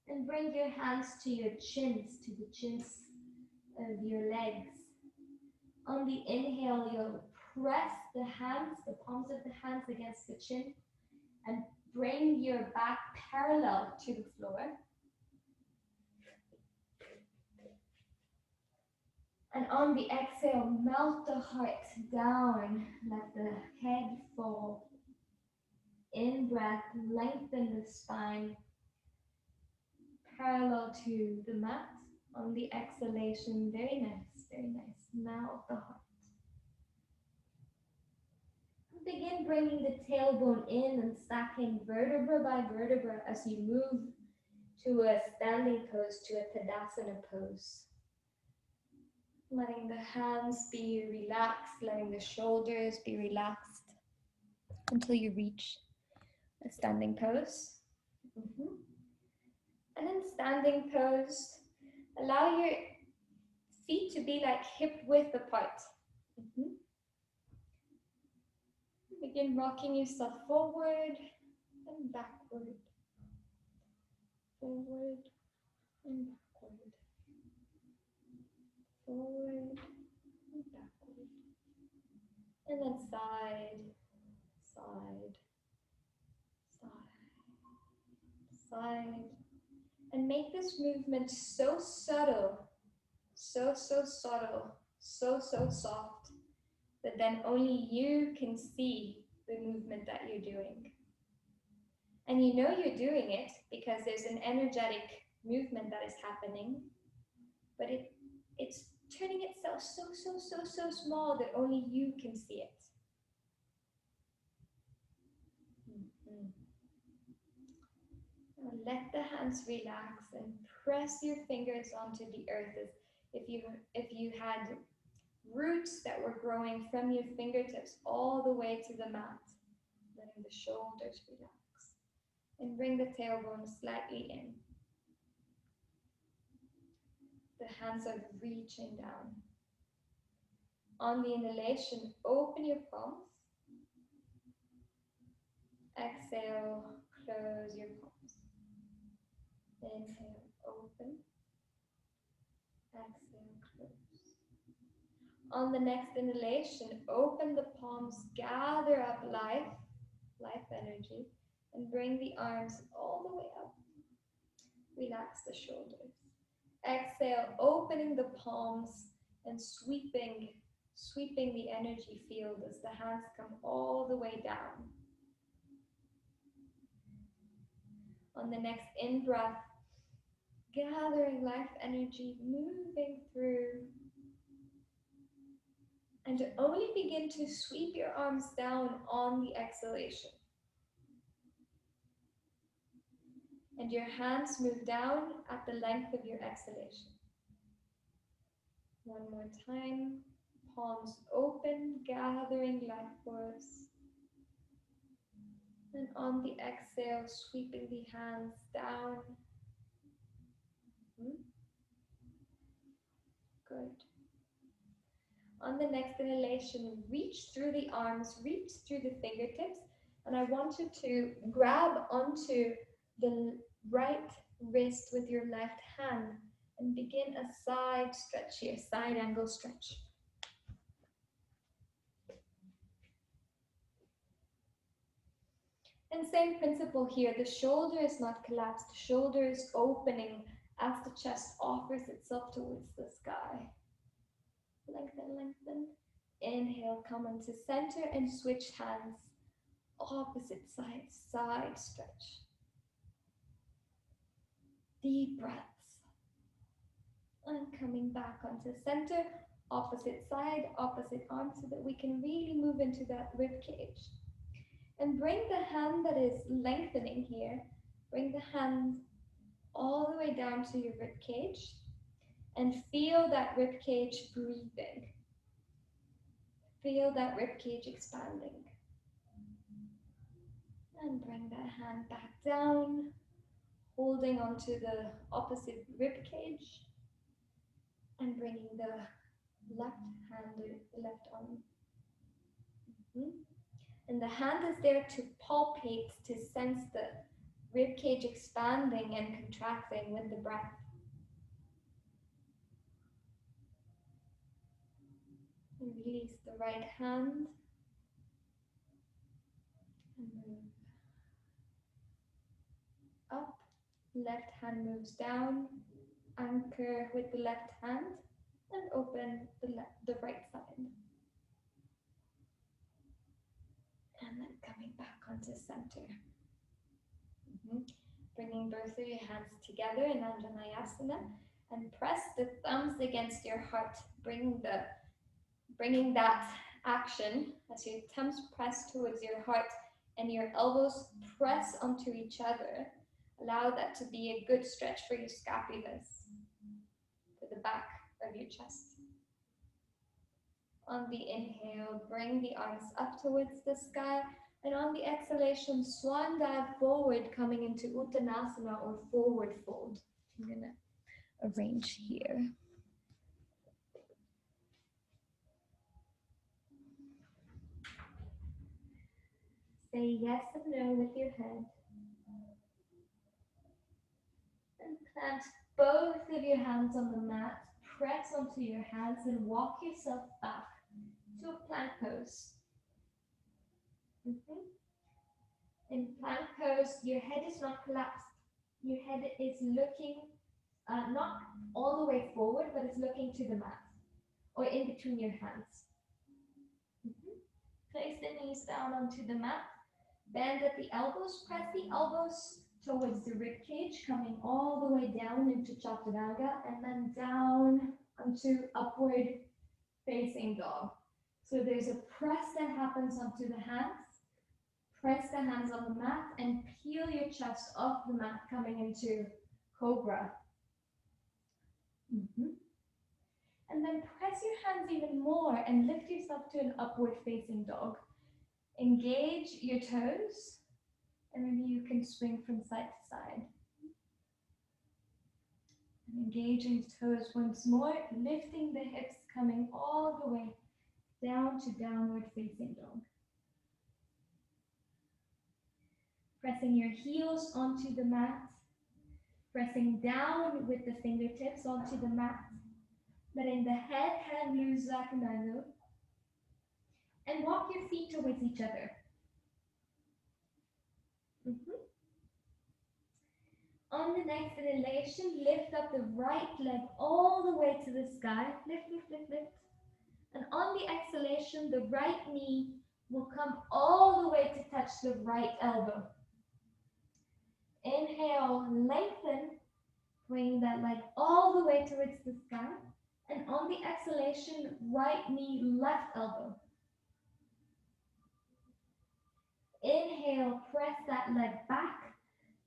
And bring your hands to your chins, to the chins of your legs. On the inhale, you'll press the hands, the palms of the hands against the chin, and bring your back parallel to the floor. And on the exhale, melt the heart down, let the head fall. In breath, lengthen the spine parallel to the mat. On the exhalation, very nice, very nice. Melt the heart. Begin bringing the tailbone in and stacking vertebra by vertebra as you move to a standing pose, to a Tadasana pose. Letting the hands be relaxed, letting the shoulders be relaxed until you reach a standing pose. And in standing pose, allow your feet to be like hip width apart. Begin rocking yourself forward and backward. Forward and backward. Forward and backward. And then side, side, side, side. And make this movement so subtle, so subtle, so soft, that then only you can see the movement that you're doing. And you know you're doing it because there's an energetic movement that is happening, but it's turning itself so small that only you can see it. Now let the hands relax and press your fingers onto the earth as if you had roots that were growing from your fingertips all the way to the mat. Letting the shoulders relax. And bring the tailbone slightly in. The hands are reaching down. On the inhalation, open your palms. Exhale, close your palms. Inhale, open. Exhale, close. On the next inhalation, open the palms, gather up life energy, and bring the arms all the way up. Relax the shoulders. Exhale, opening the palms and sweeping the energy field as the hands come all the way down. On the next in-breath, gathering life energy, moving through. And only begin to sweep your arms down on the exhalation. And your hands move down at the length of your exhalation. One more time. Palms open, gathering life force. And on the exhale, sweeping the hands down. Good. On the next inhalation, reach through the arms, reach through the fingertips. And I want you to grab onto the right wrist with your left hand and begin a side stretch here, side angle stretch. And same principle here, the shoulder is not collapsed, the shoulder is opening as the chest offers itself towards the sky. Lengthen, lengthen. Inhale, come into center and switch hands. Opposite side, side stretch. Deep breaths. And coming back onto center, opposite side, opposite arm, so that we can really move into that rib cage. And bring the hand that is lengthening here, bring the hand all the way down to your rib cage and feel that rib cage breathing. Feel that rib cage expanding. And bring that hand back down, holding onto the opposite rib cage and bringing the left hand, the left arm. And the hand is there to palpate, to sense the rib cage expanding and contracting with the breath. And release the right hand. And move up. Left hand moves down. Anchor with the left hand. and open the right side. And then coming back onto center. Bringing both of your hands together in Anjaneyasana and press the thumbs against your heart, bringing that action as your thumbs press towards your heart and your elbows press onto each other. Allow that to be a good stretch for your scapulas, for the back of your chest. On the inhale, bring the arms up towards the sky, and on the exhalation, swan dive forward, coming into Uttanasana or forward fold. I'm gonna arrange here. Say yes and no with your head. And plant both of your hands on the mat. Press onto your hands and walk yourself back to a plank pose. In plank pose, your head is not collapsed. Your head is looking not all the way forward, but it's looking to the mat or in between your hands. Place the knees down onto the mat. Bend at the elbows. Press the elbows towards the rib cage, coming all the way down into Chaturanga and then down onto upward facing dog. So there's a press that happens onto the hands. Press the hands on the mat and peel your chest off the mat, coming into Cobra. And then press your hands even more and lift yourself to an upward facing dog. Engage your toes, and maybe you can swing from side to side. And engaging toes once more, lifting the hips, coming all the way down to downward facing dog. Pressing your heels onto the mat, pressing down with the fingertips onto the mat, letting the head hang loose like an arrow, and walk your feet towards each other. On the next inhalation, lift up the right leg all the way to the sky. Lift, lift, lift, lift. And on the exhalation, the right knee will come all the way to touch the right elbow. Inhale, lengthen, bring that leg all the way towards the sky. And on the exhalation, right knee, left elbow. Inhale, press that leg back,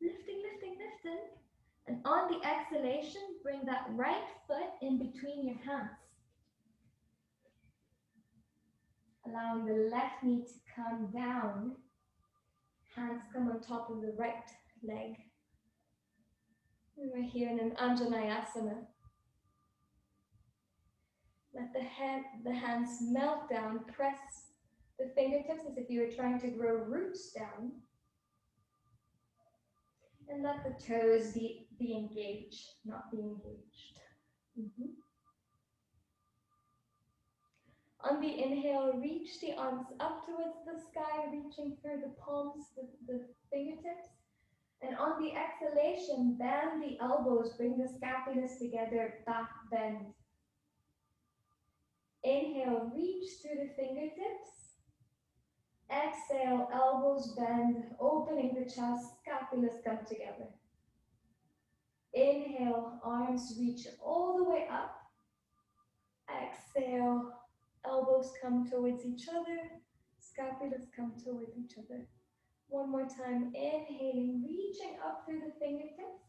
lifting, lifting, lifting. And on the exhalation, bring that right foot in between your hands. Allowing the left knee to come down. Hands come on top of the right leg. And we're here in an Anjaneyasana. Let the hands melt down. Press the fingertips as if you were trying to grow roots down. And let the toes be engaged, not be engaged. On the inhale, reach the arms up towards the sky, reaching through the palms, the fingertips. And on the exhalation, bend the elbows, bring the scapulas together, back bend. Inhale, reach through the fingertips. Exhale, elbows bend, opening the chest, scapulas come together. Inhale, arms reach all the way up. Exhale, elbows come towards each other, scapulas come towards each other. One more time, inhaling, reaching up through the fingertips.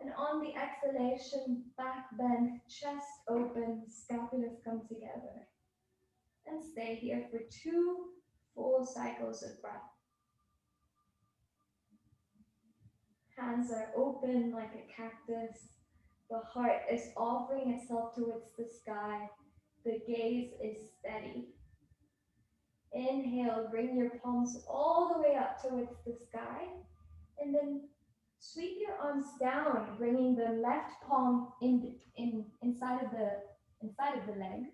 And on the exhalation, back bend, chest open, scapulas come together. And stay here for 2 full cycles of breath. Hands are open like a cactus. The heart is offering itself towards the sky. The gaze is steady. Inhale, bring your palms all the way up towards the sky. And then sweep your arms down, bringing the left palm inside of the leg.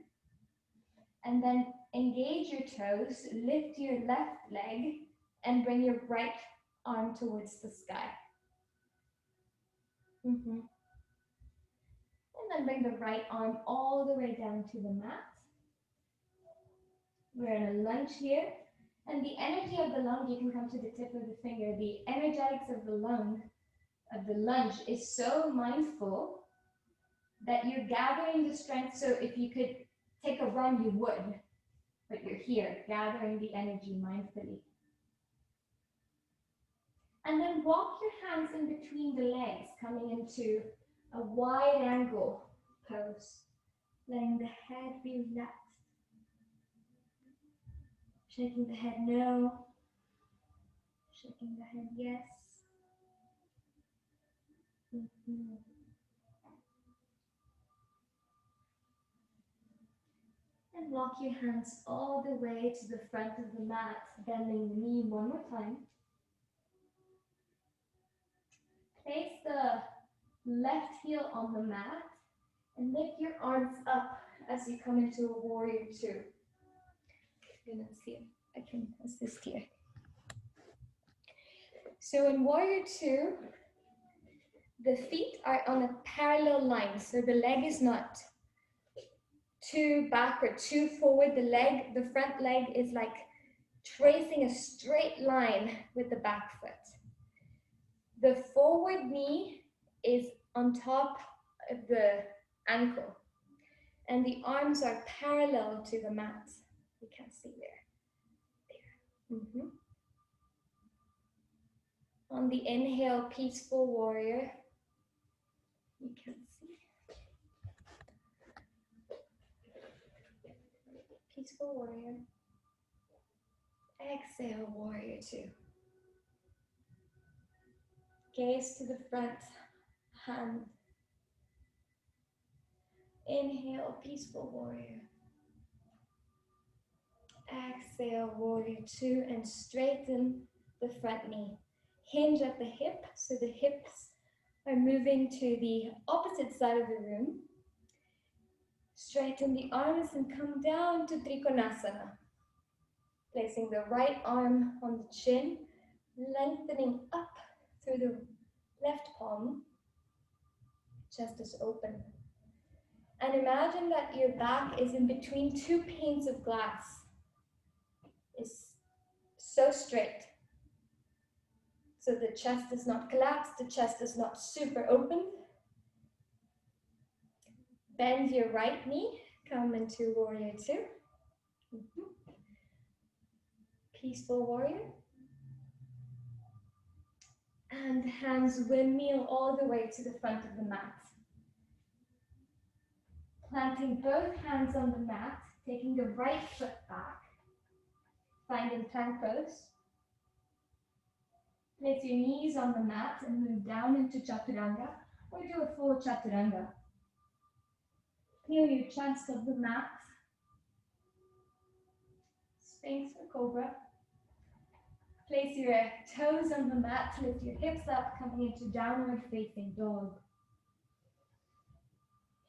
And then engage your toes, lift your left leg, and bring your right arm towards the sky. And And then bring the right arm all the way down to the mat. We're in a lunge here. And the energy of the lung, you can come to the tip of the finger. The energetics of the lunge is so mindful that you're gathering the strength. So if you could take a run, you would, but you're here, gathering the energy mindfully. And then walk your hands in between the legs, coming into a wide angle pose, letting the head be relaxed. Shaking the head no, shaking the head yes. And walk your hands all the way to the front of the mat, bending the knee one more time. Place the left heel on the mat and lift your arms up as you come into a warrior two. I'm gonna see if I can assist here. So in warrior two, the feet are on a parallel line, so the leg is not too back or too forward. The front leg is like tracing a straight line with the back foot. The forward knee is on top of the ankle, and the arms are parallel to the mat. You can't see there. On the inhale, peaceful warrior. You can see. Peaceful warrior. Exhale, warrior two. Gaze to the front, hand. Inhale, peaceful warrior. Exhale, warrior two, and straighten the front knee. Hinge at the hip, so the hips are moving to the opposite side of the room. Straighten the arms and come down to Trikonasana. Placing the right arm on the chin, lengthening up through the left palm. Chest is open. And imagine that your back is in between two panes of glass. It's so straight. So the chest is not collapsed, the chest is not super open. Bend your right knee, come into warrior two. Peaceful warrior. And hands windmill all the way to the front of the mat. Planting both hands on the mat, taking the right foot back. Finding plank pose. Place your knees on the mat and move down into chaturanga, or do a full chaturanga. Feel your chest of the mat. Sphinx or cobra. Place your toes on the mat, lift your hips up, coming into downward facing dog.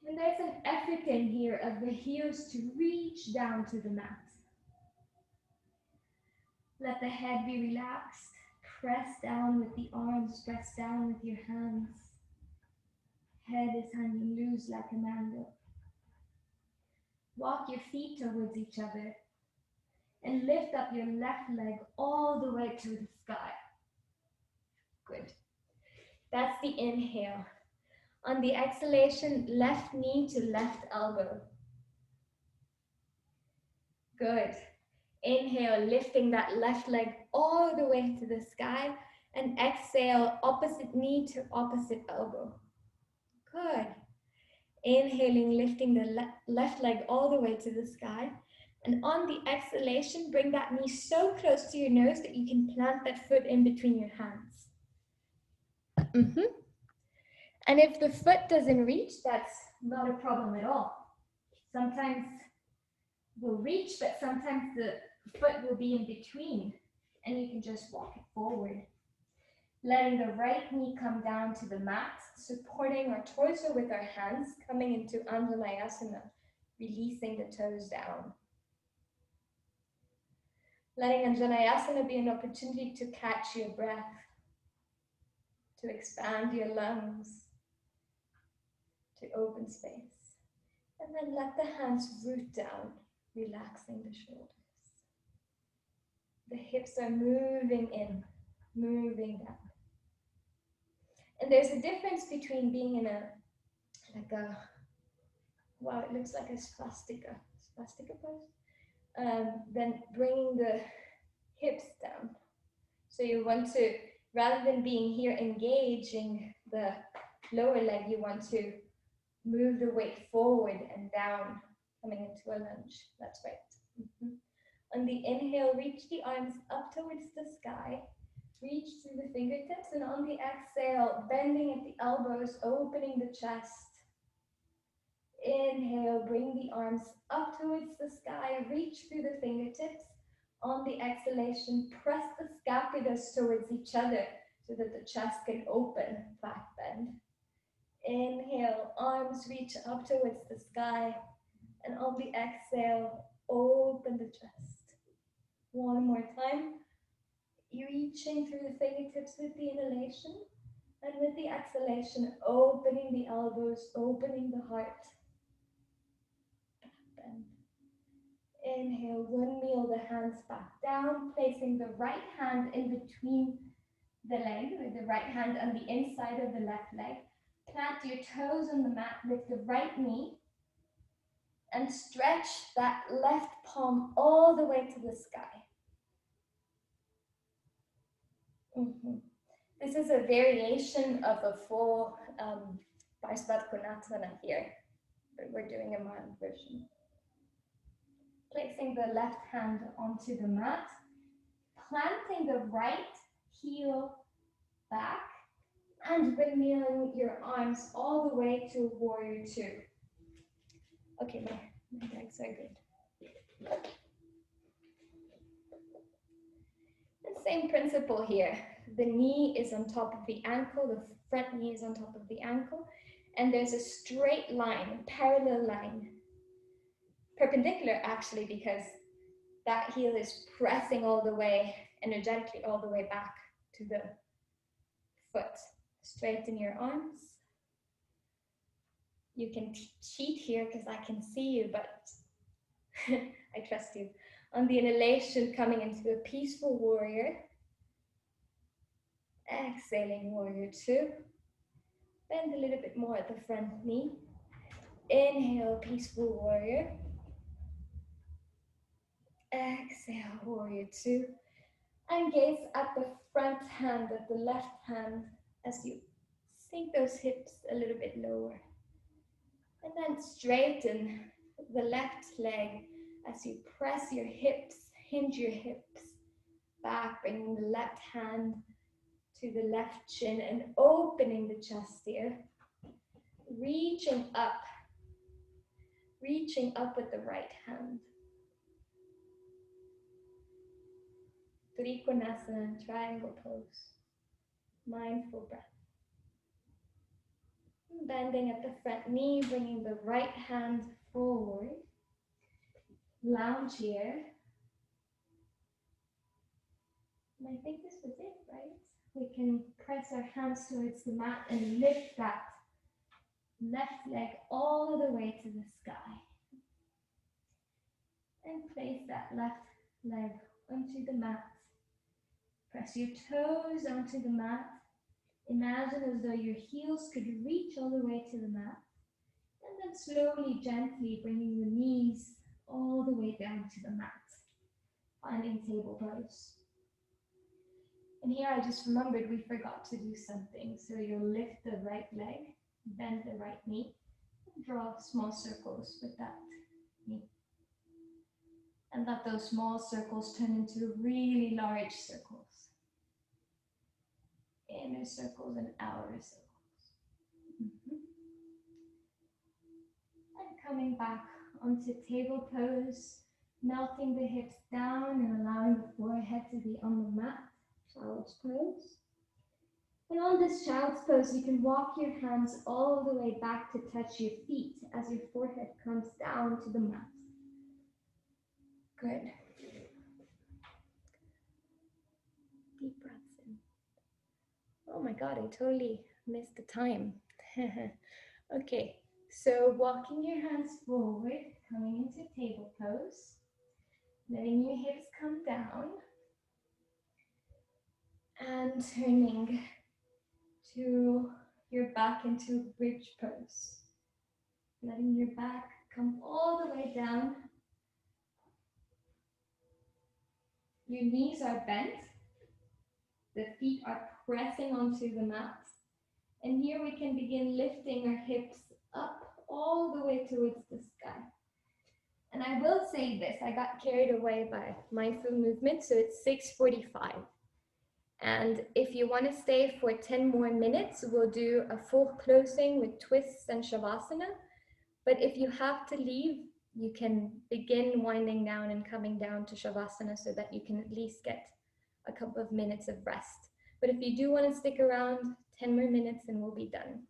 And there's an effort in here of the heels to reach down to the mat. Let the head be relaxed. Press down with the arms, press down with your hands. Head is hanging loose like a mango. Walk your feet towards each other and lift up your left leg all the way to the sky. Good. That's the inhale. On the exhalation, left knee to left elbow. Good. Inhale, lifting that left leg all the way to the sky, and exhale, opposite knee to opposite elbow. Good. Inhaling, lifting the left leg all the way to the sky, and on the exhalation, bring that knee so close to your nose that you can plant that foot in between your hands. And if the foot doesn't reach, that's not a problem at all. Sometimes we'll reach, but sometimes the foot will be in between, and you can just walk it forward. Letting the right knee come down to the mat, supporting our torso with our hands, coming into Anjaneyasana, releasing the toes down. Letting Anjaneyasana be an opportunity to catch your breath, to expand your lungs, to open space. And then let the hands root down, relaxing the shoulders. The hips are moving in, moving down. And there's a difference between being in wow, it looks like a spastica pose, then bringing the hips down. So you want to, rather than being here engaging the lower leg, you want to move the weight forward and down, coming into a lunge. That's right. On the inhale, reach the arms up towards the sky, reach through the fingertips, and on the exhale, bending at the elbows, opening the chest. Inhale, bring the arms up towards the sky, reach through the fingertips. On the exhalation, press the scapulas towards each other so that the chest can open, back bend. Inhale, arms reach up towards the sky, and on the exhale, open the chest. One more time. You're reaching through the fingertips with the inhalation, and with the exhalation, opening the elbows, opening the heart. Bend. Inhale, windmill the hands back down, placing the right hand in between the leg, with the right hand on the inside of the left leg. Plant your toes on the mat, lift the right knee, and stretch that left palm all the way to the sky. This is a variation of a full Parsvat here, but we're doing a mild version. Placing the left hand onto the mat, planting the right heel back, and windmilling your arms all the way to warrior two. Okay, my legs are good. The same principle here. The knee is on top of the ankle, the front knee is on top of the ankle, and there's a straight line, a parallel line. Perpendicular actually, because that heel is pressing all the way, energetically all the way back to the foot. Straighten your arms. You can cheat here because I can see you, but I trust you. On the inhalation, coming into a peaceful warrior. Exhaling, warrior two. Bend a little bit more at the front knee. Inhale, peaceful warrior. Exhale, warrior two. And gaze at the front hand, at the left hand, as you sink those hips a little bit lower. And then straighten the left leg as you press your hips, hinge your hips back, bringing the left hand to the left chin and opening the chest here. Reaching up with the right hand. Trikonasana, triangle pose. Mindful breath. Bending at the front knee, bringing the right hand forward. Lounge here. And I think this was it, right? We can press our hands towards the mat and lift that left leg all the way to the sky. And place that left leg onto the mat. Press your toes onto the mat. Imagine as though your heels could reach all the way to the mat. And then slowly, gently bringing the knees all the way down to the mat. Finding table pose. And here I just remembered we forgot to do something. So you'll lift the right leg, bend the right knee, and draw small circles with that knee. And let those small circles turn into really large circles. Inner circles and outer circles. And coming back onto table pose, melting the hips down and allowing the forehead to be on the mat. Child's pose. And on this child's pose, you can walk your hands all the way back to touch your feet as your forehead comes down to the mat. Good. Deep breaths in. Oh my God, I totally missed the time. Okay, So walking your hands forward, coming into table pose, letting your hips come down, and turning to your back into bridge pose. Letting your back come all the way down. Your knees are bent. The feet are pressing onto the mat. And here we can begin lifting our hips up all the way towards the sky. And I will say this, I got carried away by mindful movement, so it's 6:45. And if you want to stay for 10 more minutes, we'll do a full closing with twists and shavasana. But if you have to leave, you can begin winding down and coming down to shavasana so that you can at least get a couple of minutes of rest. But if you do want to stick around 10 more minutes, then we'll be done.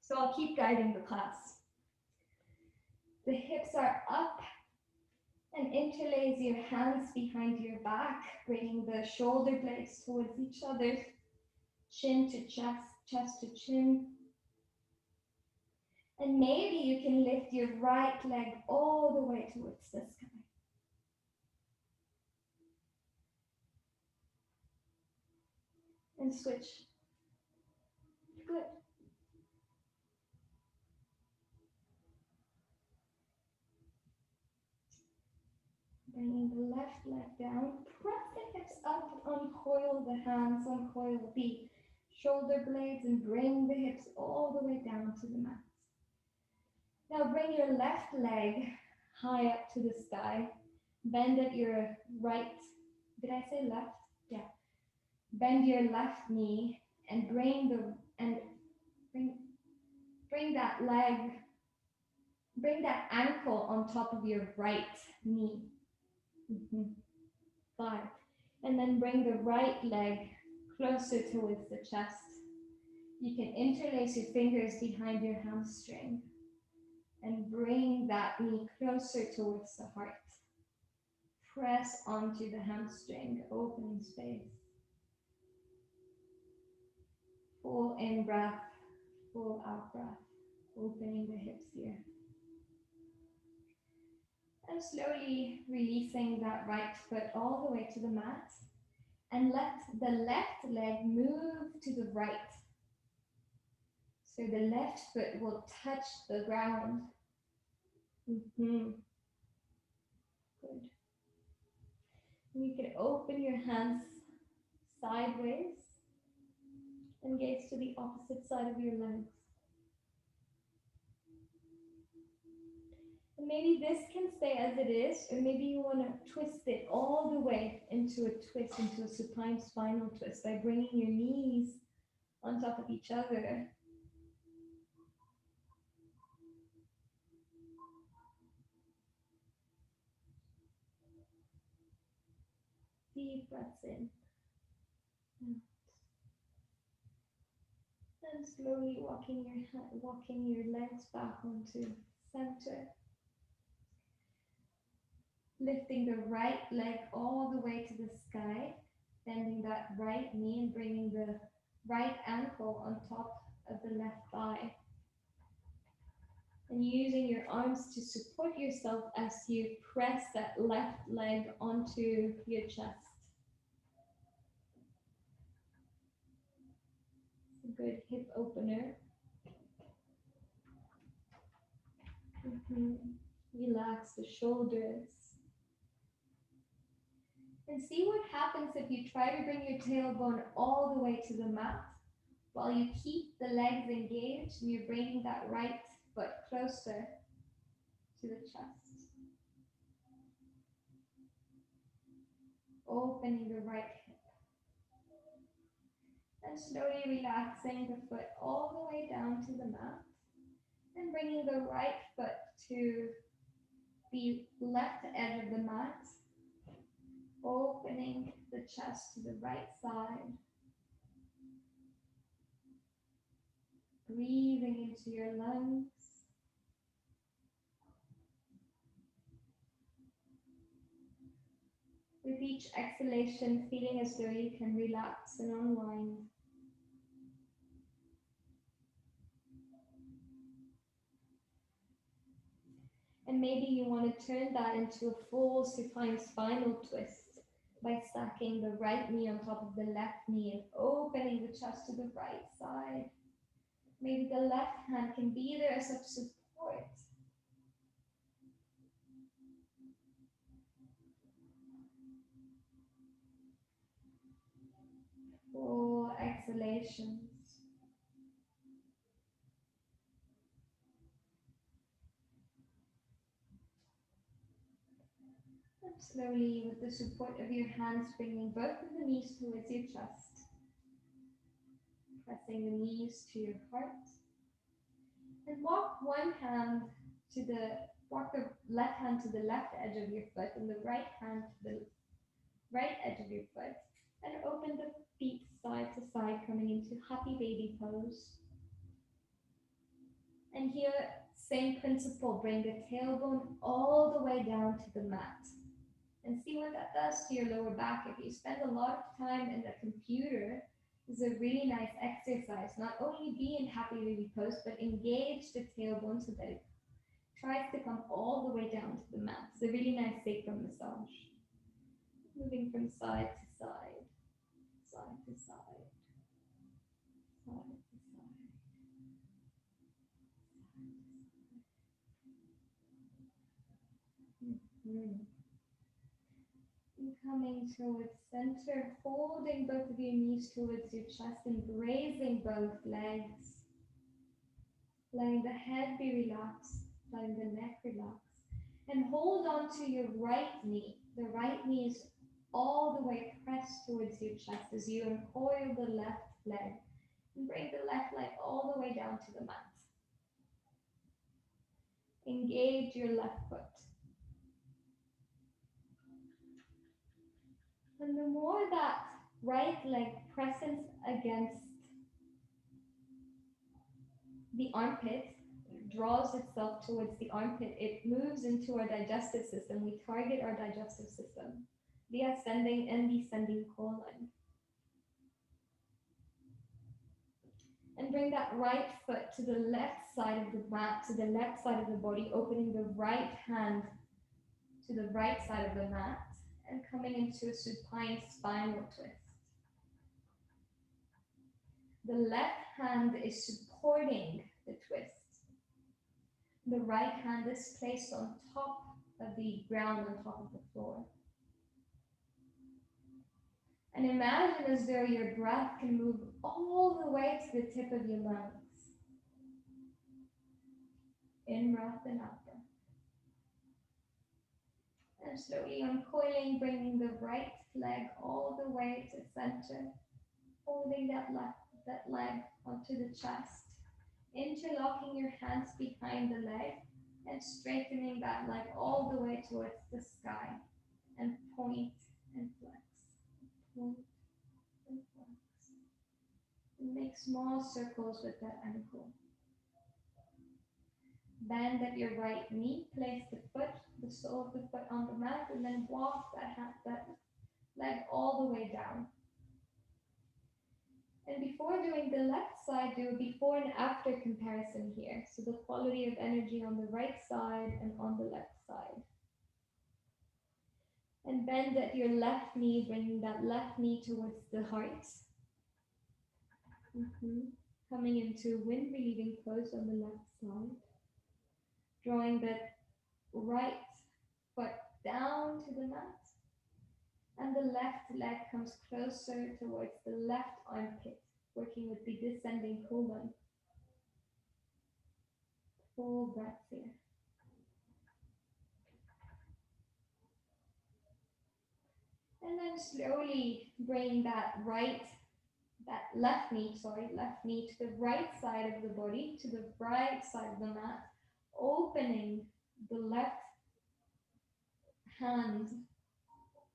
So I'll keep guiding the class. The hips are up, and interlace your hands behind your back, bringing the shoulder blades towards each other, chin to chest, chest to chin. And maybe you can lift your right leg all the way towards the sky. And switch. Good. Bringing the left leg down, press the hips up, uncoil the hands, uncoil the shoulder blades, and bring the hips all the way down to the mat. Now bring your left leg high up to the sky, bend at your right, did I say left? Yeah. Bend your left knee and bring that leg, bring that ankle on top of your right knee. 5. And then bring the right leg closer towards the chest. You can interlace your fingers behind your hamstring and bring that knee closer towards the heart. Press onto the hamstring, opening space. Full in breath, full out breath, opening the hips here. And slowly releasing that right foot all the way to the mat, and let the left leg move to the right. So the left foot will touch the ground. Good. And you can open your hands sideways and gaze to the opposite side of your legs. And maybe this can stay as it is, or maybe you want to twist it all the way into a twist, into a supine spinal twist by bringing your knees on top of each other. Deep breaths in. And slowly walking your legs back onto center. Lifting the right leg all the way to the sky, bending that right knee and bringing the right ankle on top of the left thigh. And using your arms to support yourself as you press that left leg onto your chest. A good hip opener. Relax the shoulders. And see what happens if you try to bring your tailbone all the way to the mat while you keep the legs engaged and you're bringing that right foot closer to the chest. Opening the right hip. And slowly relaxing the foot all the way down to the mat and bringing the right foot to the left edge of the mat. Opening the chest to the right side. Breathing into your lungs. With each exhalation, feeling as though you can relax and unwind. maybe you want to turn that into a full supine spinal twist by stacking the right knee on top of the left knee and opening the chest to the right side. Maybe the left hand can be there as a support. Full exhalations. And slowly, with the support of your hands, bringing both of the knees towards your chest. Pressing the knees to your heart. And walk the left hand to the left edge of your foot and the right hand to the right edge of your foot. And open the feet side to side, coming into happy baby pose. And here, same principle, bring the tailbone all the way down to the mat. And see what that does to your lower back. If you spend a lot of time in the computer, this is a really nice exercise. Not only be in happy baby pose, but engage the tailbone so that it tries to come all the way down to the mat. It's a really nice sacral massage. Moving from side to side, side to side, side to side. And coming towards center, holding both of your knees towards your chest, embracing both legs. Letting the head be relaxed, letting the neck relax. And hold on to your right knee. The right knee is all the way pressed towards your chest as you uncoil the left leg. And bring the left leg all the way down to the mat. Engage your left foot. And the more that right leg presses against the armpit, draws itself towards the armpit, it moves into our digestive system. We target our digestive system, the ascending and descending colon. And bring that right foot to the left side of the mat, to the left side of the body, opening the right hand to the right side of the mat, and coming into a supine spinal twist. The left hand is supporting the twist. The right hand is placed on top of the ground, on top of the floor. And imagine as though your breath can move all the way to the tip of your lungs. In breath and out breath. And slowly uncoiling, bringing the right leg all the way to center. Holding that leg onto the chest. Interlocking your hands behind the leg and straightening that leg all the way towards the sky. And point and flex. Point and flex. And make small circles with that ankle. Bend at your right knee, place the sole of the foot on the mat, and then walk that leg all the way down. And before doing the left side, do a before and after comparison here. So the quality of energy on the right side and on the left side. And bend at your left knee, bringing that left knee towards the heart. Coming into wind relieving pose on the left side. Drawing that right foot down to the mat. And the left leg comes closer towards the left armpit, working with the descending colon. Full breath here. And then slowly bring that left knee to the right side of the body, to the right side of the mat, opening the left hand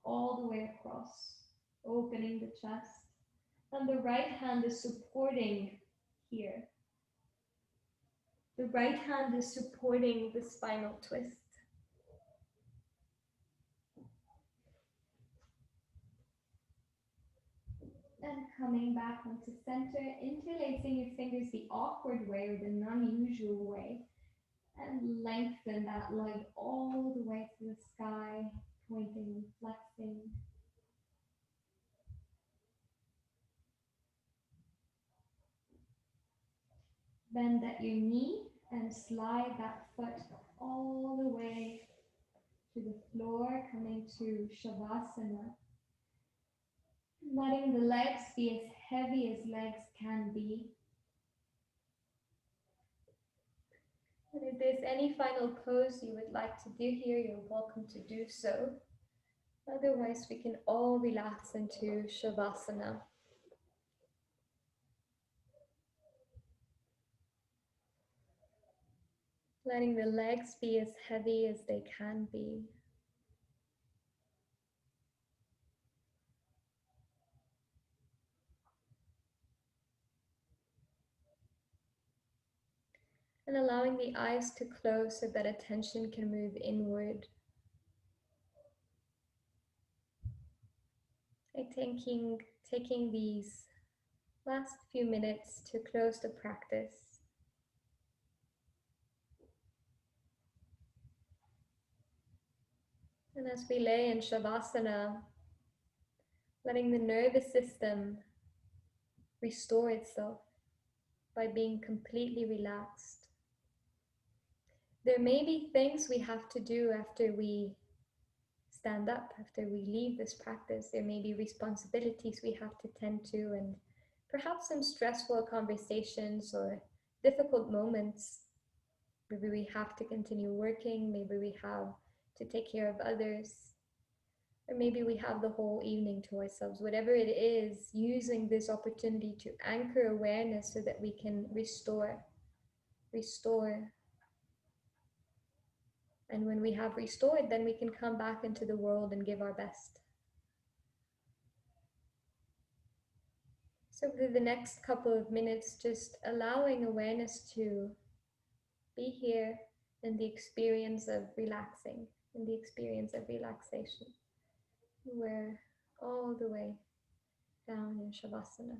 all the way across, opening the chest. And the right hand is supporting here. The right hand is supporting the spinal twist. And coming back onto center, interlacing your fingers the awkward way or the non-usual way. And lengthen that leg all the way to the sky, pointing and flexing. Bend at your knee and slide that foot all the way to the floor, coming to Shavasana. Letting the legs be as heavy as legs can be. And if there's any final pose you would like to do here, you're welcome to do so. Otherwise, we can all relax into Shavasana. Letting the legs be as heavy as they can be. And allowing the eyes to close so that attention can move inward. Taking these last few minutes to close the practice. And as we lay in Shavasana, letting the nervous system restore itself by being completely relaxed. There may be things we have to do after we stand up, after we leave this practice. There may be responsibilities we have to tend to, and perhaps some stressful conversations or difficult moments. Maybe we have to continue working, maybe we have to take care of others, or maybe we have the whole evening to ourselves. Whatever it is, using this opportunity to anchor awareness so that we can restore. And when we have restored, then we can come back into the world and give our best. So for the next couple of minutes, just allowing awareness to be here in the experience of relaxing, in the experience of relaxation. We're all the way down in Shavasana.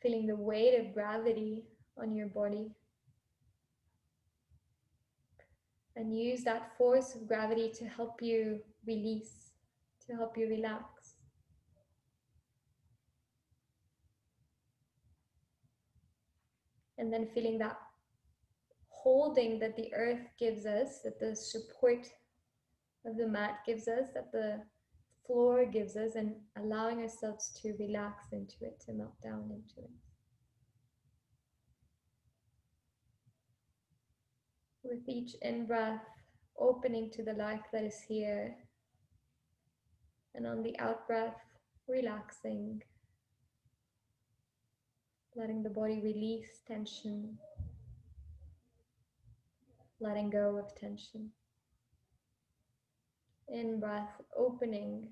Feeling the weight of gravity on your body. And use that force of gravity to help you release, to help you relax. And then feeling that holding that the earth gives us, that the support of the mat gives us, that the floor gives us, and allowing ourselves to relax into it, to melt down into it. With each in-breath, opening to the life that is here, and on the out-breath, relaxing, letting the body release tension, letting go of tension. In-breath, opening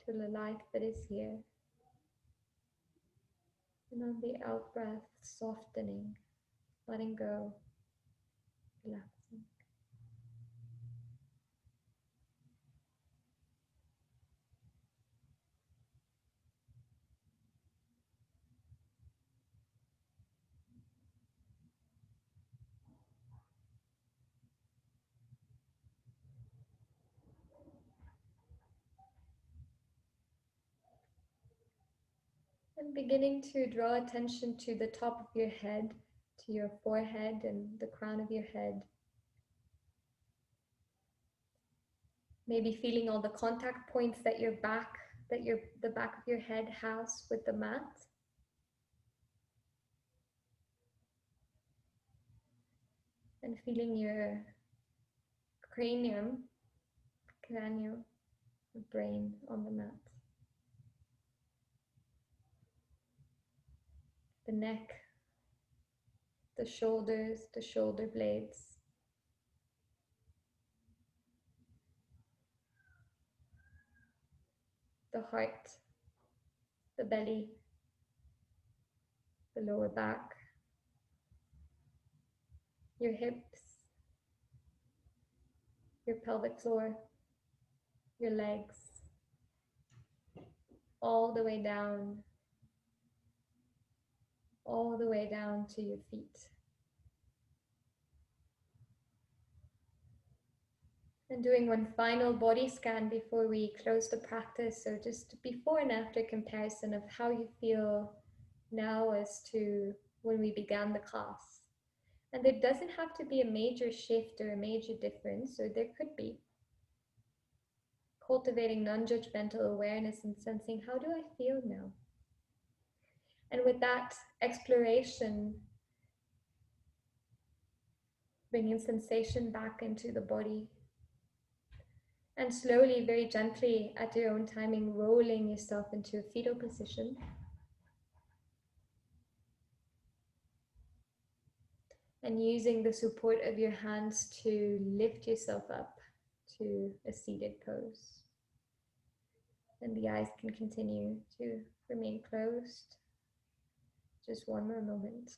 to the life that is here, and on the out-breath, softening, letting go, relaxing. And beginning to draw attention to the top of your head, to your forehead and the crown of your head. Maybe feeling all the contact points that the back of your head has with the mat. And feeling your cranium, the brain on the mat. The neck, the shoulders, the shoulder blades. The heart, the belly, the lower back, your hips, your pelvic floor, your legs, all the way down to your feet. And doing one final body scan before we close the practice, so just before and after comparison of how you feel now as to when we began the class. And there doesn't have to be a major shift or a major difference, or there could be. Cultivating non-judgmental awareness and sensing, how do I feel now? And with that exploration, bringing sensation back into the body. And slowly, very gently, at your own timing, rolling yourself into a fetal position. And using the support of your hands to lift yourself up to a seated pose. And the eyes can continue to remain closed. Just one more moment.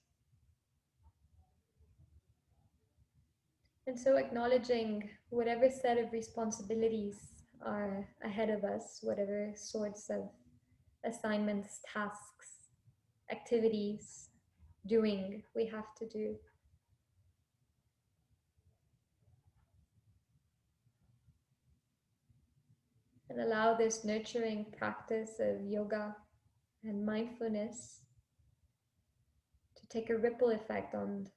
And so acknowledging whatever set of responsibilities are ahead of us, whatever sorts of assignments, tasks, activities, doing we have to do. And allow this nurturing practice of yoga and mindfulness to take a ripple effect on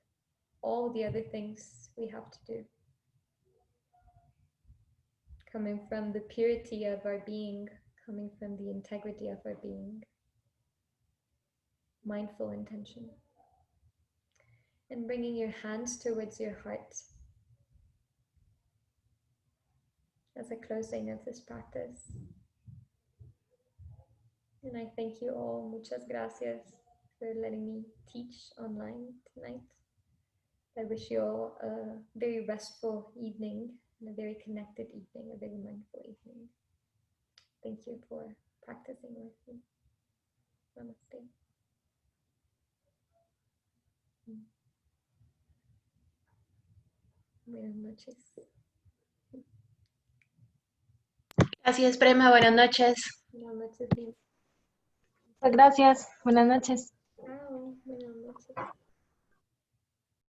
all the other things we have to do. Coming from the purity of our being, coming from the integrity of our being. Mindful intention. And bringing your hands towards your heart as a closing of this practice. And I thank you all. Muchas gracias for letting me teach online tonight. I wish you all a very restful evening and a very connected evening, a very mindful evening. Thank you for practicing with me. Namaste. Buenas noches. Gracias, Prema. Buenas noches. Buenas noches. Gracias. Buenas noches.